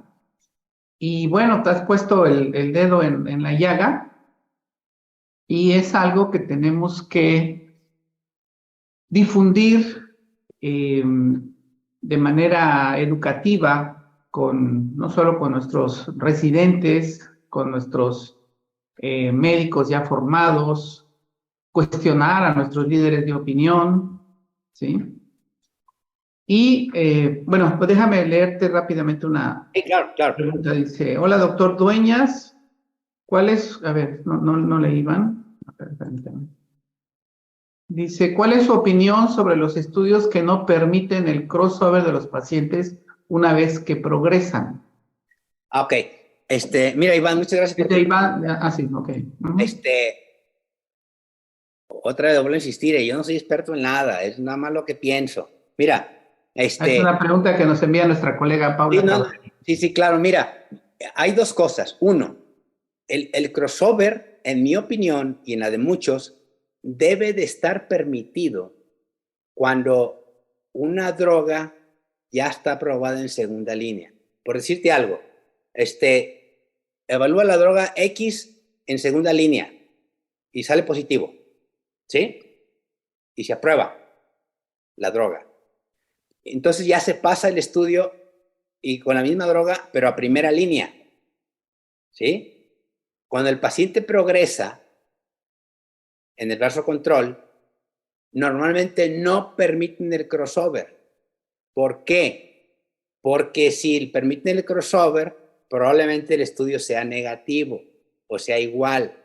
Y bueno, te has puesto el dedo en la llaga y es algo que tenemos que difundir de manera educativa no solo con nuestros residentes, con nuestros médicos ya formados, cuestionar a nuestros líderes de opinión, ¿sí? Y bueno, pues déjame leerte rápidamente una Sí, claro. pregunta. Dice, hola doctor Dueñas, ¿cuál es? A ver, no le iban. A ver, permítame. Dice, ¿cuál es su opinión sobre los estudios que no permiten el crossover de los pacientes una vez que progresan? Ok. Mira, Iván, muchas gracias por Sí, ok. Otra vez vuelvo a insistir, yo no soy experto en nada, es nada más lo que pienso. Mira, Es una pregunta que nos envía nuestra colega Paula. Sí, claro, mira, hay dos cosas. Uno, el crossover, en mi opinión y en la de muchos, debe de estar permitido cuando una droga ya está aprobada en segunda línea. Por decirte algo, evalúa la droga X en segunda línea y sale positivo, ¿sí? Y se aprueba la droga. Entonces ya se pasa el estudio y con la misma droga, pero a primera línea, ¿sí? Cuando el paciente progresa en el brazo control, normalmente no permiten el crossover. ¿Por qué? Porque si permiten el crossover, probablemente el estudio sea negativo o sea igual,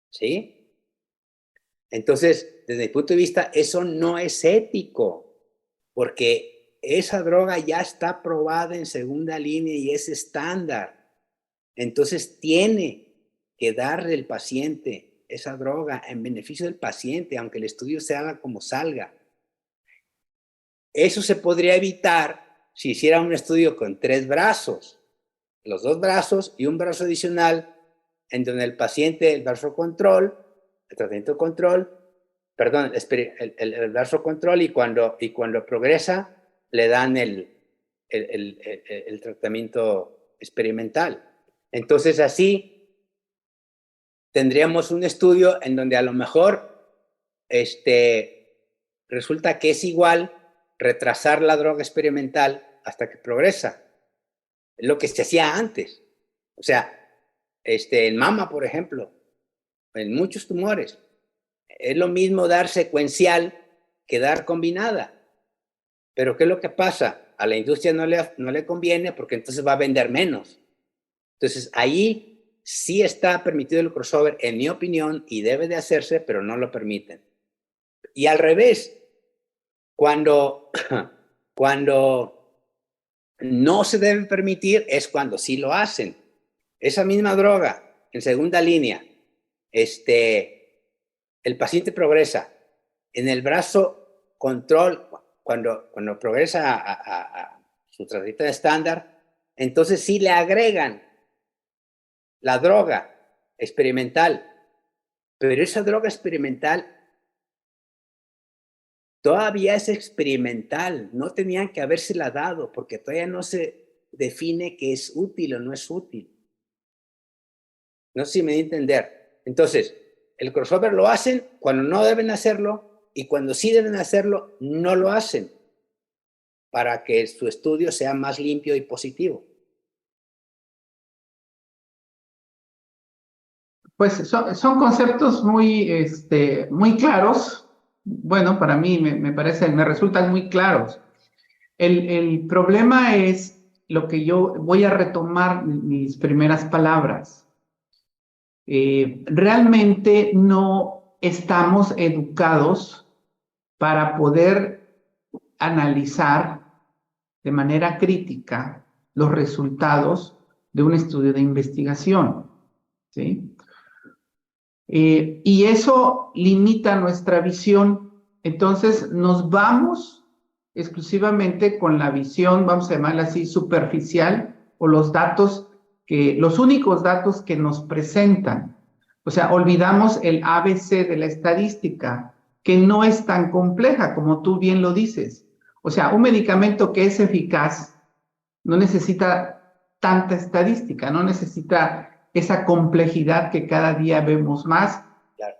¿sí? Entonces, desde mi punto de vista, eso no es ético, porque esa droga ya está probada en segunda línea y es estándar. Entonces, tiene que darle al paciente esa droga en beneficio del paciente, aunque el estudio se haga como salga. Eso se podría evitar si hiciera un estudio con 3 brazos, los 2 brazos y un brazo adicional, en donde el paciente, el brazo control, el tratamiento control, perdón, el brazo control y cuando progresa le dan el tratamiento experimental. Entonces así tendríamos un estudio en donde a lo mejor resulta que es igual retrasar la droga experimental hasta que progresa. Es lo que se hacía antes. O sea, en mama, por ejemplo, en muchos tumores, es lo mismo dar secuencial que dar combinada. Pero ¿qué es lo que pasa? A la industria no le conviene porque entonces va a vender menos. Entonces, ahí sí está permitido el crossover, en mi opinión, y debe de hacerse, pero no lo permiten. Y al revés, cuando no se debe permitir es cuando sí lo hacen. Esa misma droga, en segunda línea, el paciente progresa. En el brazo control, cuando progresa a su tratamiento estándar, entonces sí le agregan la droga experimental. Pero esa droga experimental todavía es experimental, no tenían que habérsela dado porque todavía no se define que es útil o no es útil. No sé si me di a entender. Entonces, el crossover lo hacen cuando no deben hacerlo y cuando sí deben hacerlo, no lo hacen para que su estudio sea más limpio y positivo. Pues son conceptos muy claros. Bueno, para mí me resultan muy claros. El problema es lo que yo voy a retomar mis primeras palabras. Realmente no estamos educados para poder analizar de manera crítica los resultados de un estudio de investigación, ¿sí? Y eso limita nuestra visión. Entonces nos vamos exclusivamente con la visión, vamos a llamarla así, superficial, o los únicos datos que nos presentan. O sea, olvidamos el ABC de la estadística, que no es tan compleja como tú bien lo dices. O sea, un medicamento que es eficaz no necesita tanta estadística, no necesita esa complejidad que cada día vemos más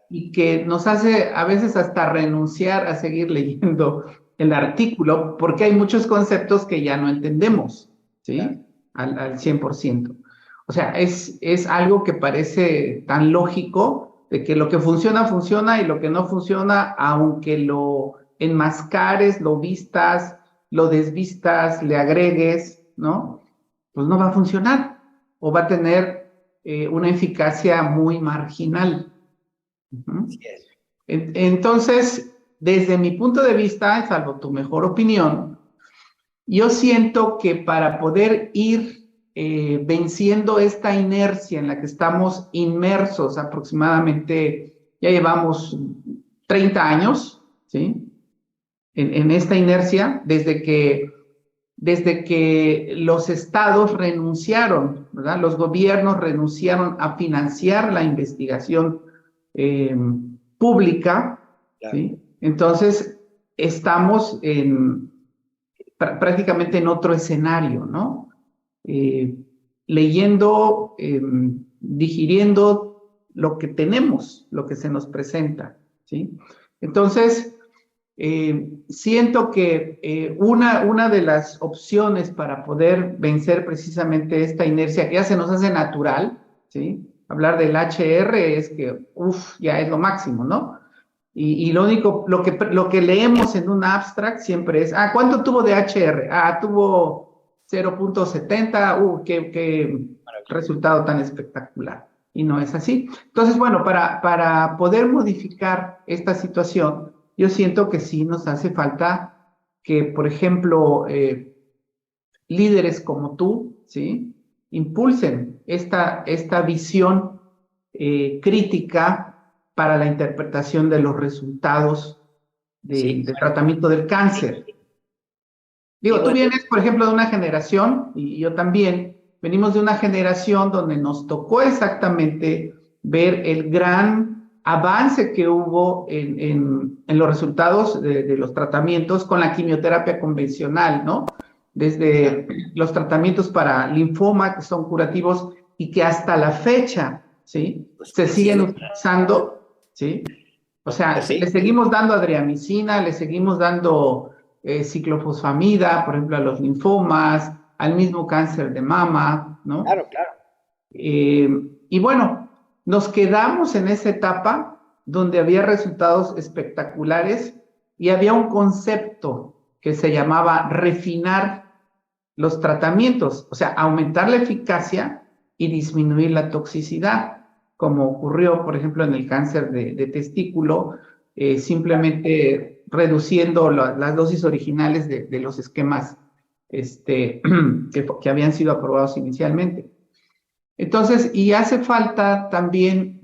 y que nos hace a veces hasta renunciar a seguir leyendo el artículo porque hay muchos conceptos que ya no entendemos, ¿sí? Al 100%. O sea, es algo que parece tan lógico de que lo que funciona, funciona y lo que no funciona, aunque lo enmascares, lo vistas, lo desvistas, le agregues, ¿no? Pues no va a funcionar o va a tener una eficacia muy marginal. Entonces, desde mi punto de vista, salvo tu mejor opinión, yo siento que para poder ir venciendo esta inercia en la que estamos inmersos aproximadamente, ya llevamos 30 años, ¿sí? En esta inercia, desde que los estados renunciaron, ¿verdad? Los gobiernos renunciaron a financiar la investigación pública, ¿sí? Entonces, estamos prácticamente en otro escenario, ¿no? Leyendo, digiriendo lo que tenemos, lo que se nos presenta, ¿sí? Entonces, Siento que una de las opciones para poder vencer precisamente esta inercia que ya se nos hace natural, ¿sí? Hablar del HR es que, ya es lo máximo, ¿no? Y lo único, lo que leemos en un abstract siempre es, ¿cuánto tuvo de HR? Tuvo 0.70, qué resultado tan espectacular. Y no es así. Entonces, bueno, para poder modificar esta situación, yo siento que sí nos hace falta que, por ejemplo, líderes como tú, ¿sí? Impulsen esta visión crítica para la interpretación de los resultados Sí, del tratamiento del cáncer. sí, Digo, tú bueno, vienes, por ejemplo, de una generación, y yo también, venimos de una generación donde nos tocó exactamente ver el gran avance que hubo en los resultados de los tratamientos con la quimioterapia convencional, ¿no? Desde los tratamientos para linfoma, que son curativos y que hasta la fecha, ¿sí? pues Se que siguen sí, utilizando, ¿sí? O sea, pues le sí, seguimos dando adriamicina, le seguimos dando ciclofosfamida, por ejemplo, a los linfomas, al mismo cáncer de mama, ¿no? claro, claro. Eh, y bueno, nos quedamos en esa etapa donde había resultados espectaculares y había un concepto que se llamaba refinar los tratamientos, o sea, aumentar la eficacia y disminuir la toxicidad, como ocurrió, por ejemplo, en el cáncer de testículo, simplemente reduciendo las dosis originales de los esquemas que habían sido aprobados inicialmente. Entonces, y hace falta también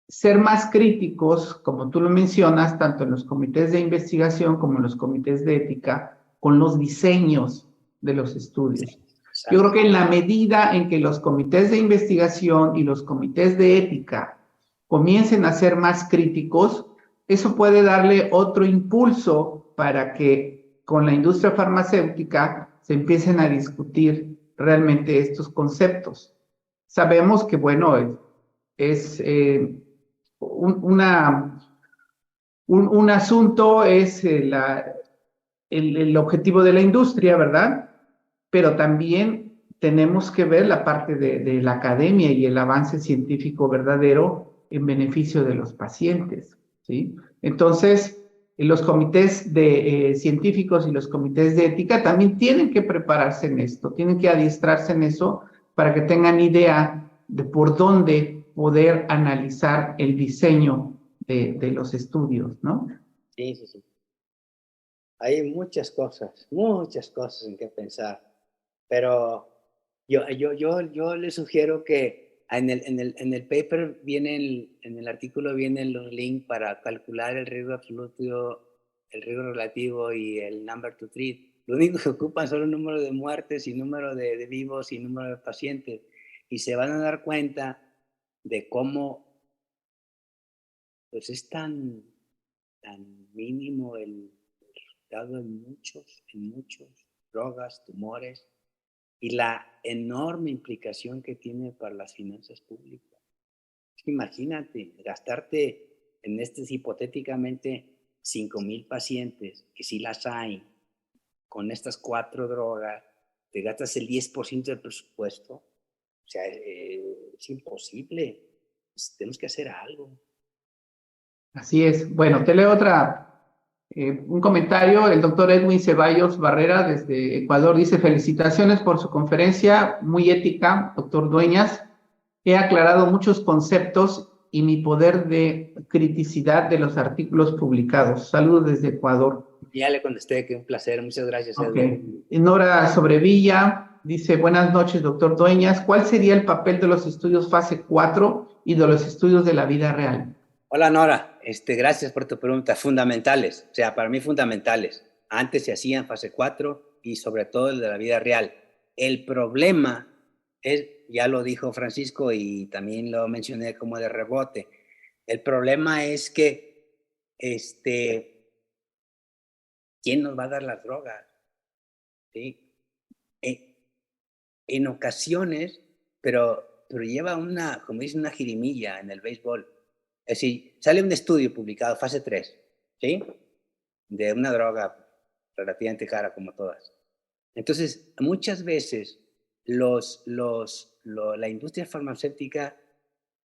ser más críticos, como tú lo mencionas, tanto en los comités de investigación como en los comités de ética, con los diseños de los estudios. Yo creo Exacto. que en la medida en que los comités de investigación y los comités de ética comiencen a ser más críticos, eso puede darle otro impulso para que con la industria farmacéutica se empiecen a discutir realmente estos conceptos. Sabemos que, bueno, es una, un asunto es el objetivo de la industria, ¿verdad? Pero también tenemos que ver la parte de la academia y el avance científico verdadero en beneficio de los pacientes, ¿sí? Entonces, los comités de científicos y los comités de ética también tienen que prepararse en esto, tienen que adiestrarse en eso para que tengan idea de por dónde poder analizar el diseño de los estudios, ¿no? Sí, sí, sí. Hay muchas cosas en que pensar, pero yo le sugiero que en el paper en el artículo vienen los links para calcular el riesgo absoluto, el riesgo relativo y el number to treat. Lo único que ocupan son el número de muertes y número de vivos y número de pacientes. Y se van a dar cuenta de cómo pues es tan mínimo el resultado en muchos drogas, tumores y la enorme implicación que tiene para las finanzas públicas. Imagínate, gastarte en hipotéticamente 5,000 pacientes, que sí las hay, con estas 4 drogas, te gastas el 10% del presupuesto. O sea, es imposible. Pues, tenemos que hacer algo. Así es. Bueno, te leo un comentario. El doctor Edwin Ceballos Barrera desde Ecuador dice: felicitaciones por su conferencia, muy ética, doctor Dueñas. He aclarado muchos conceptos y mi poder de criticidad de los artículos publicados. Saludos desde Ecuador. Ya le contesté que un placer. Muchas gracias, Ok. Edwin. Nora Sobrevilla dice: buenas noches, doctor Dueñas. ¿Cuál sería el papel de los estudios fase 4 y de los estudios de la vida real? Hola Nora, gracias por tu pregunta. Fundamentales, o sea, para mí fundamentales. Antes se hacían fase 4 y sobre todo el de la vida real. El problema es, ya lo dijo Francisco y también lo mencioné como de rebote, el problema es que, ¿quién nos va a dar las drogas? ¿Sí? En ocasiones, pero lleva como dice, una jirimilla en el béisbol. Es decir, sale un estudio publicado, fase 3, ¿sí? de una droga relativamente cara como todas. Entonces, muchas veces la industria farmacéutica,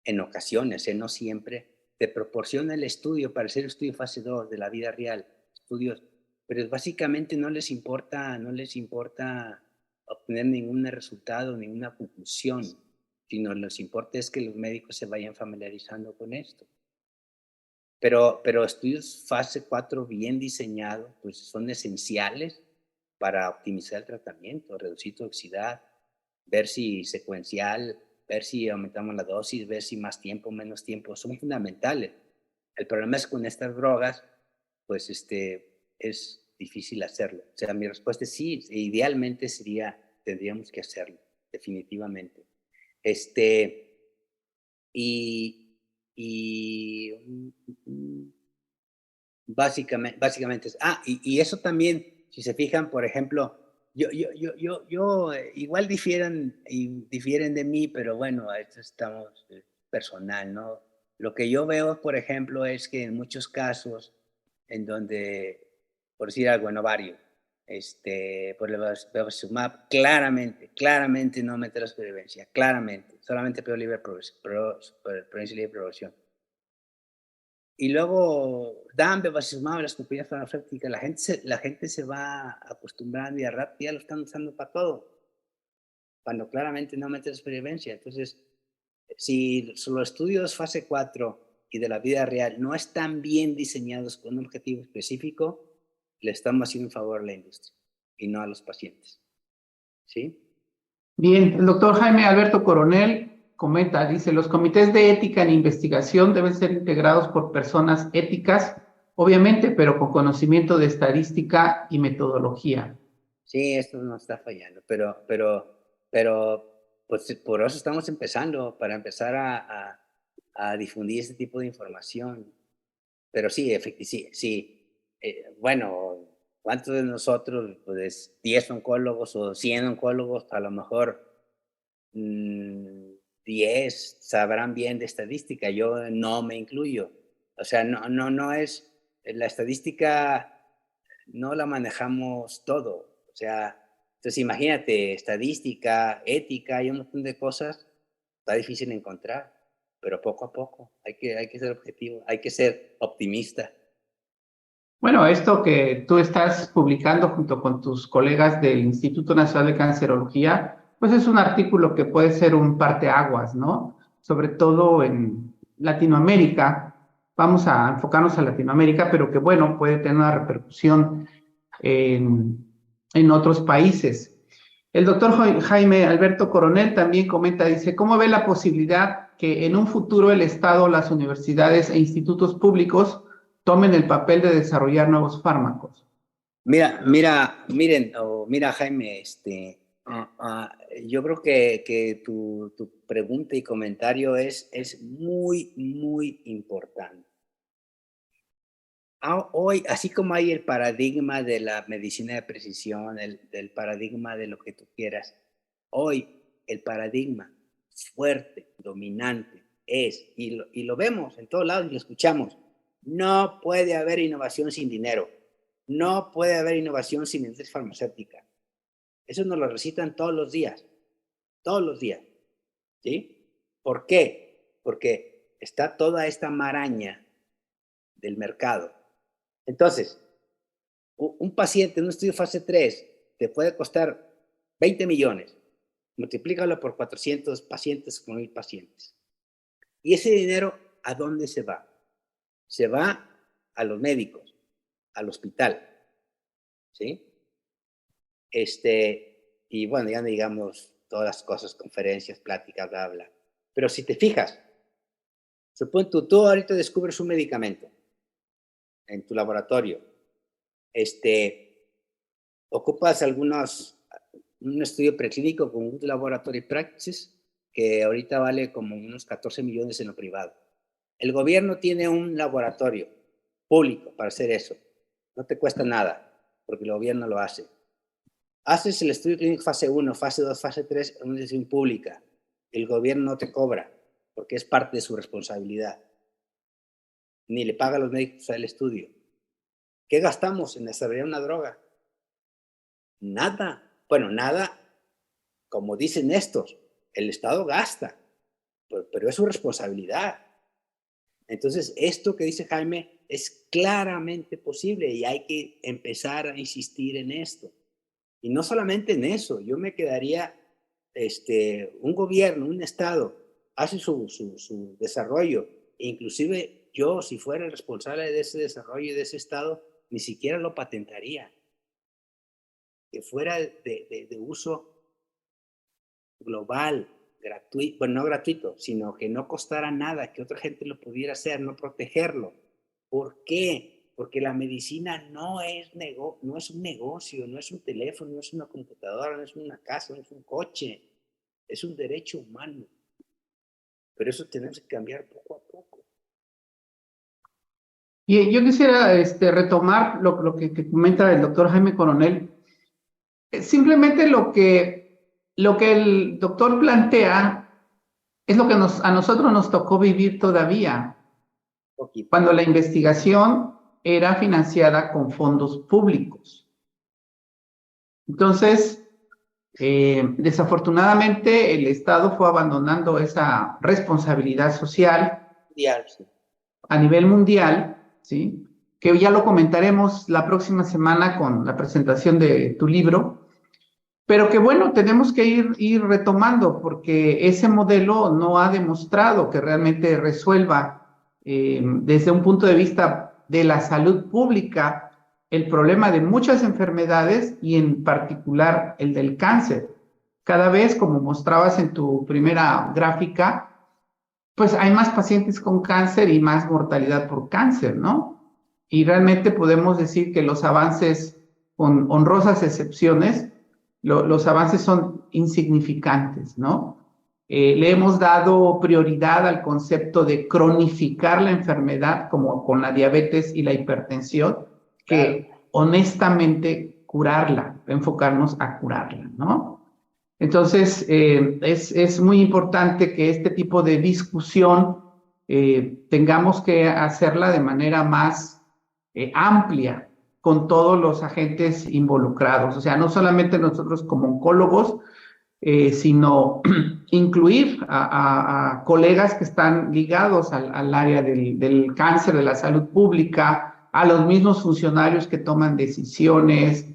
en ocasiones, no siempre, te proporciona el estudio para hacer estudio fase 2 de la vida real, estudios, pero básicamente no les importa obtener ningún resultado, ninguna conclusión, sino les importa es que los médicos se vayan familiarizando con esto. Pero estudios fase 4 bien diseñados, pues son esenciales para optimizar el tratamiento, reducir toxicidad, ver si secuencial, ver si aumentamos la dosis, ver si más tiempo, menos tiempo, son fundamentales. El problema es que con estas drogas, pues es difícil hacerlo. O sea, mi respuesta es sí, idealmente tendríamos que hacerlo, definitivamente. Y, y básicamente y eso también, si se fijan, por ejemplo, igual difieren de mí, pero bueno, esto estamos personal, ¿no? Lo que yo veo, por ejemplo, es que en muchos casos, en donde, por decir algo, en ovario, por el bevacizumab, claramente no mete la supervivencia, claramente, solamente peor libre progresión, libre progresión. Y luego dan bevacizumab, las compañías farmacéuticas, la gente se va acostumbrando y al rato ya lo están usando para todo, cuando claramente no mete supervivencia. Entonces, si los estudios fase 4 y de la vida real no están bien diseñados con un objetivo específico, le estamos haciendo un favor a la industria y no a los pacientes. ¿Sí? Bien, el doctor Jaime Alberto Coronel comenta, dice, los comités de ética en investigación deben ser integrados por personas éticas, obviamente, pero con conocimiento de estadística y metodología. Sí, esto no está fallando, pues por eso estamos empezando, para empezar a difundir este tipo de información. Pero sí, sí. Bueno, ¿cuántos de nosotros, pues 10 oncólogos o 100 oncólogos, a lo mejor 10 sabrán bien de estadística? Yo no me incluyo. O sea, no es, la estadística no la manejamos todo. O sea, entonces imagínate, estadística, ética, hay un montón de cosas, está difícil encontrar, pero poco a poco, hay que ser objetivo, hay que ser optimista. Bueno, esto que tú estás publicando junto con tus colegas del Instituto Nacional de Cancerología, pues es un artículo que puede ser un parteaguas, ¿no? Sobre todo en Latinoamérica. Vamos a enfocarnos a Latinoamérica, pero que bueno, puede tener una repercusión en otros países. El doctor Jaime Alberto Coronel también comenta, dice, ¿cómo ve la posibilidad que en un futuro el Estado, las universidades e institutos públicos tomen el papel de desarrollar nuevos fármacos? Mira, Jaime, yo creo que tu pregunta y comentario es muy importante. Hoy, así como hay el paradigma de la medicina de precisión, del paradigma de lo que tú quieras, hoy el paradigma fuerte, dominante, y lo vemos en todos lados y lo escuchamos, no puede haber innovación sin dinero, no puede haber innovación sin industria farmacéutica. Eso nos lo recitan todos los días, ¿sí? ¿Por qué? Porque está toda esta maraña del mercado. Entonces, un paciente en un estudio fase 3 te puede costar 20 millones. Multiplícalo por 400 pacientes con 1000 pacientes. ¿Y ese dinero a dónde se va? Se va a los médicos, al hospital. ¿Sí? Y bueno, ya no digamos todas las cosas, conferencias, pláticas, bla, bla. Pero si te fijas, supón tú ahorita descubres un medicamento en tu laboratorio. Ocupas un estudio preclínico con un laboratory practices que ahorita vale como unos 14 millones en lo privado. El gobierno tiene un laboratorio público para hacer eso. No te cuesta nada, porque el gobierno lo hace. Haces el estudio clínico fase 1, fase 2, fase 3 en una institución pública. El gobierno no te cobra, porque es parte de su responsabilidad. Ni le paga a los médicos el estudio. ¿Qué gastamos en desarrollar una droga? Nada. Bueno, nada, como dicen estos, el Estado gasta, pero es su responsabilidad. Entonces, esto que dice Jaime es claramente posible y hay que empezar a insistir en esto. Y no solamente en eso, yo me quedaría, un gobierno, un Estado, hace su desarrollo, e inclusive yo, si fuera el responsable de ese desarrollo y de ese Estado, ni siquiera lo patentaría. Que fuera de uso global, gratuito, bueno, no gratuito, sino que no costara nada, que otra gente lo pudiera hacer, no protegerlo. ¿Por qué? Porque la medicina no es un negocio, no es un teléfono, no es una computadora, no es una casa, no es un coche, es un derecho humano. Pero eso tenemos que cambiar poco a poco. Y yo quisiera retomar lo que comenta el doctor Jaime Coronel. Simplemente lo que el doctor plantea es lo que a nosotros nos tocó vivir todavía, Poquito. cuando la investigación era financiada con fondos públicos. Entonces, desafortunadamente, el Estado fue abandonando esa responsabilidad social a nivel mundial, ¿sí? Que ya lo comentaremos la próxima semana con la presentación de tu libro, pero que bueno, tenemos que ir retomando porque ese modelo no ha demostrado que realmente resuelva desde un punto de vista de la salud pública el problema de muchas enfermedades y en particular el del cáncer. Cada vez, como mostrabas en tu primera gráfica, pues hay más pacientes con cáncer y más mortalidad por cáncer, ¿no? Y realmente podemos decir que los avances, con honrosas excepciones, los avances son insignificantes, ¿no? Le hemos dado prioridad al concepto de cronificar la enfermedad, como con la diabetes y la hipertensión, que honestamente curarla, enfocarnos a curarla, ¿no? Entonces, es muy importante que este tipo de discusión tengamos que hacerla de manera más amplia con todos los agentes involucrados. O sea, no solamente nosotros como oncólogos, sino incluir a colegas que están ligados al área del cáncer, de la salud pública, a los mismos funcionarios que toman decisiones,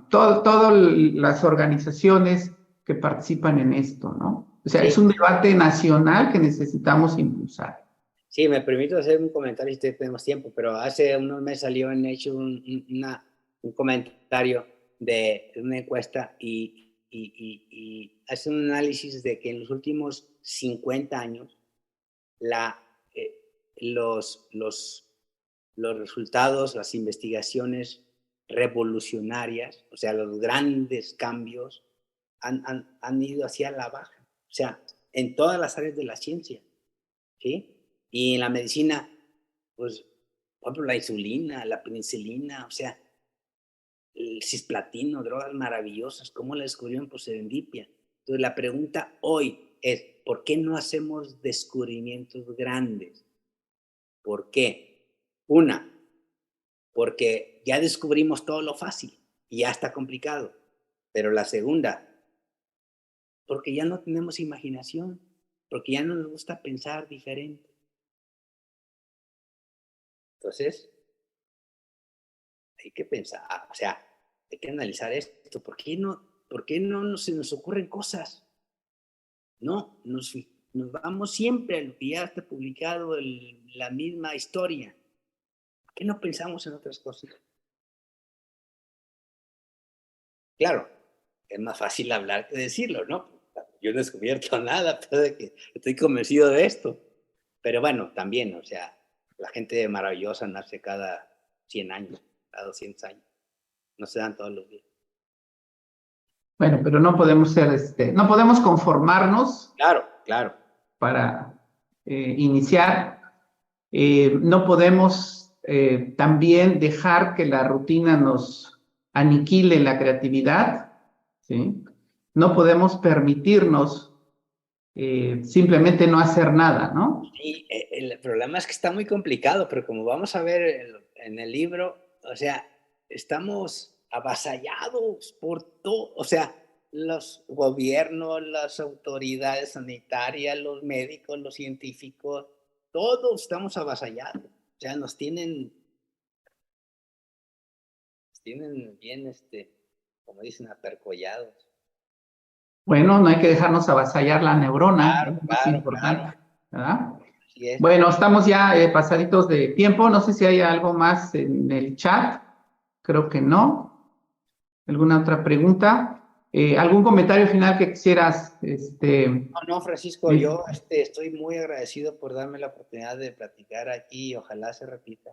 todas las organizaciones que participan en esto, ¿no? O sea, Sí. es un debate nacional que necesitamos impulsar. Sí, me permito hacer un comentario si tenemos tiempo, pero hace unos meses salió en Nature un comentario de una encuesta y hace un análisis de que en los últimos 50 años los resultados, las investigaciones revolucionarias, o sea, los grandes cambios han ido hacia la baja, o sea, en todas las áreas de la ciencia, ¿sí? Y en la medicina, pues, por ejemplo, la insulina, la penicilina, o sea, el cisplatino, drogas maravillosas, ¿cómo la descubrieron por serendipia? Entonces, la pregunta hoy es, ¿por qué no hacemos descubrimientos grandes? ¿Por qué? Una, porque ya descubrimos todo lo fácil y ya está complicado. Pero la segunda, porque ya no tenemos imaginación, porque ya no nos gusta pensar diferente. Entonces, hay que pensar, o sea, hay que analizar esto. ¿Por qué no se nos ocurren cosas? No, nos vamos siempre a lo que ya está publicado, la misma historia. ¿Por qué no pensamos en otras cosas? Claro, es más fácil hablar que decirlo, ¿no? Yo no he descubierto nada, pero que estoy convencido de esto. Pero bueno, también, o sea, la gente maravillosa nace cada 100 años, cada 200 años. No se dan todos los días. Bueno, pero no podemos no podemos conformarnos. Claro. Para iniciar. No podemos también dejar que la rutina nos aniquile la creatividad, ¿sí? No podemos permitirnos simplemente no hacer nada, ¿no? Sí, el problema es que está muy complicado, pero como vamos a ver en el libro, o sea, estamos avasallados por todo, o sea, los gobiernos, las autoridades sanitarias, los médicos, los científicos, todos estamos avasallados. O sea, nos tienen bien, como dicen, apercollados. Bueno, no hay que dejarnos avasallar la neurona, Claro, es lo más claro, importante, ¿verdad? así es. Bueno, estamos ya pasaditos de tiempo. No sé si hay algo más en el chat. Creo que no. ¿Alguna otra pregunta? ¿Algún comentario final que quisieras? No, Francisco, yo estoy muy agradecido por darme la oportunidad de platicar aquí y ojalá se repita.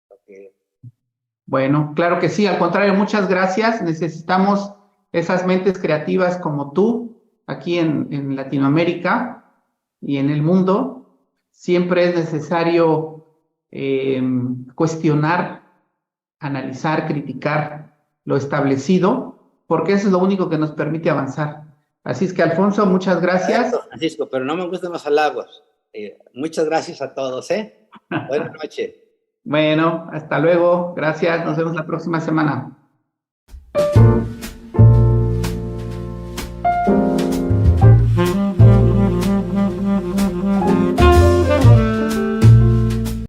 Porque... Bueno, claro que sí. Al contrario, muchas gracias. Necesitamos esas mentes creativas como tú aquí en Latinoamérica y en el mundo. Siempre es necesario cuestionar, analizar, criticar lo establecido, porque eso es lo único que nos permite avanzar. Así es que, Alfonso, muchas gracias. Francisco, pero no me gustan los halagos. Muchas gracias a todos, ¿eh? Buenas noches. Bueno, hasta luego. Gracias. Nos vemos la próxima semana.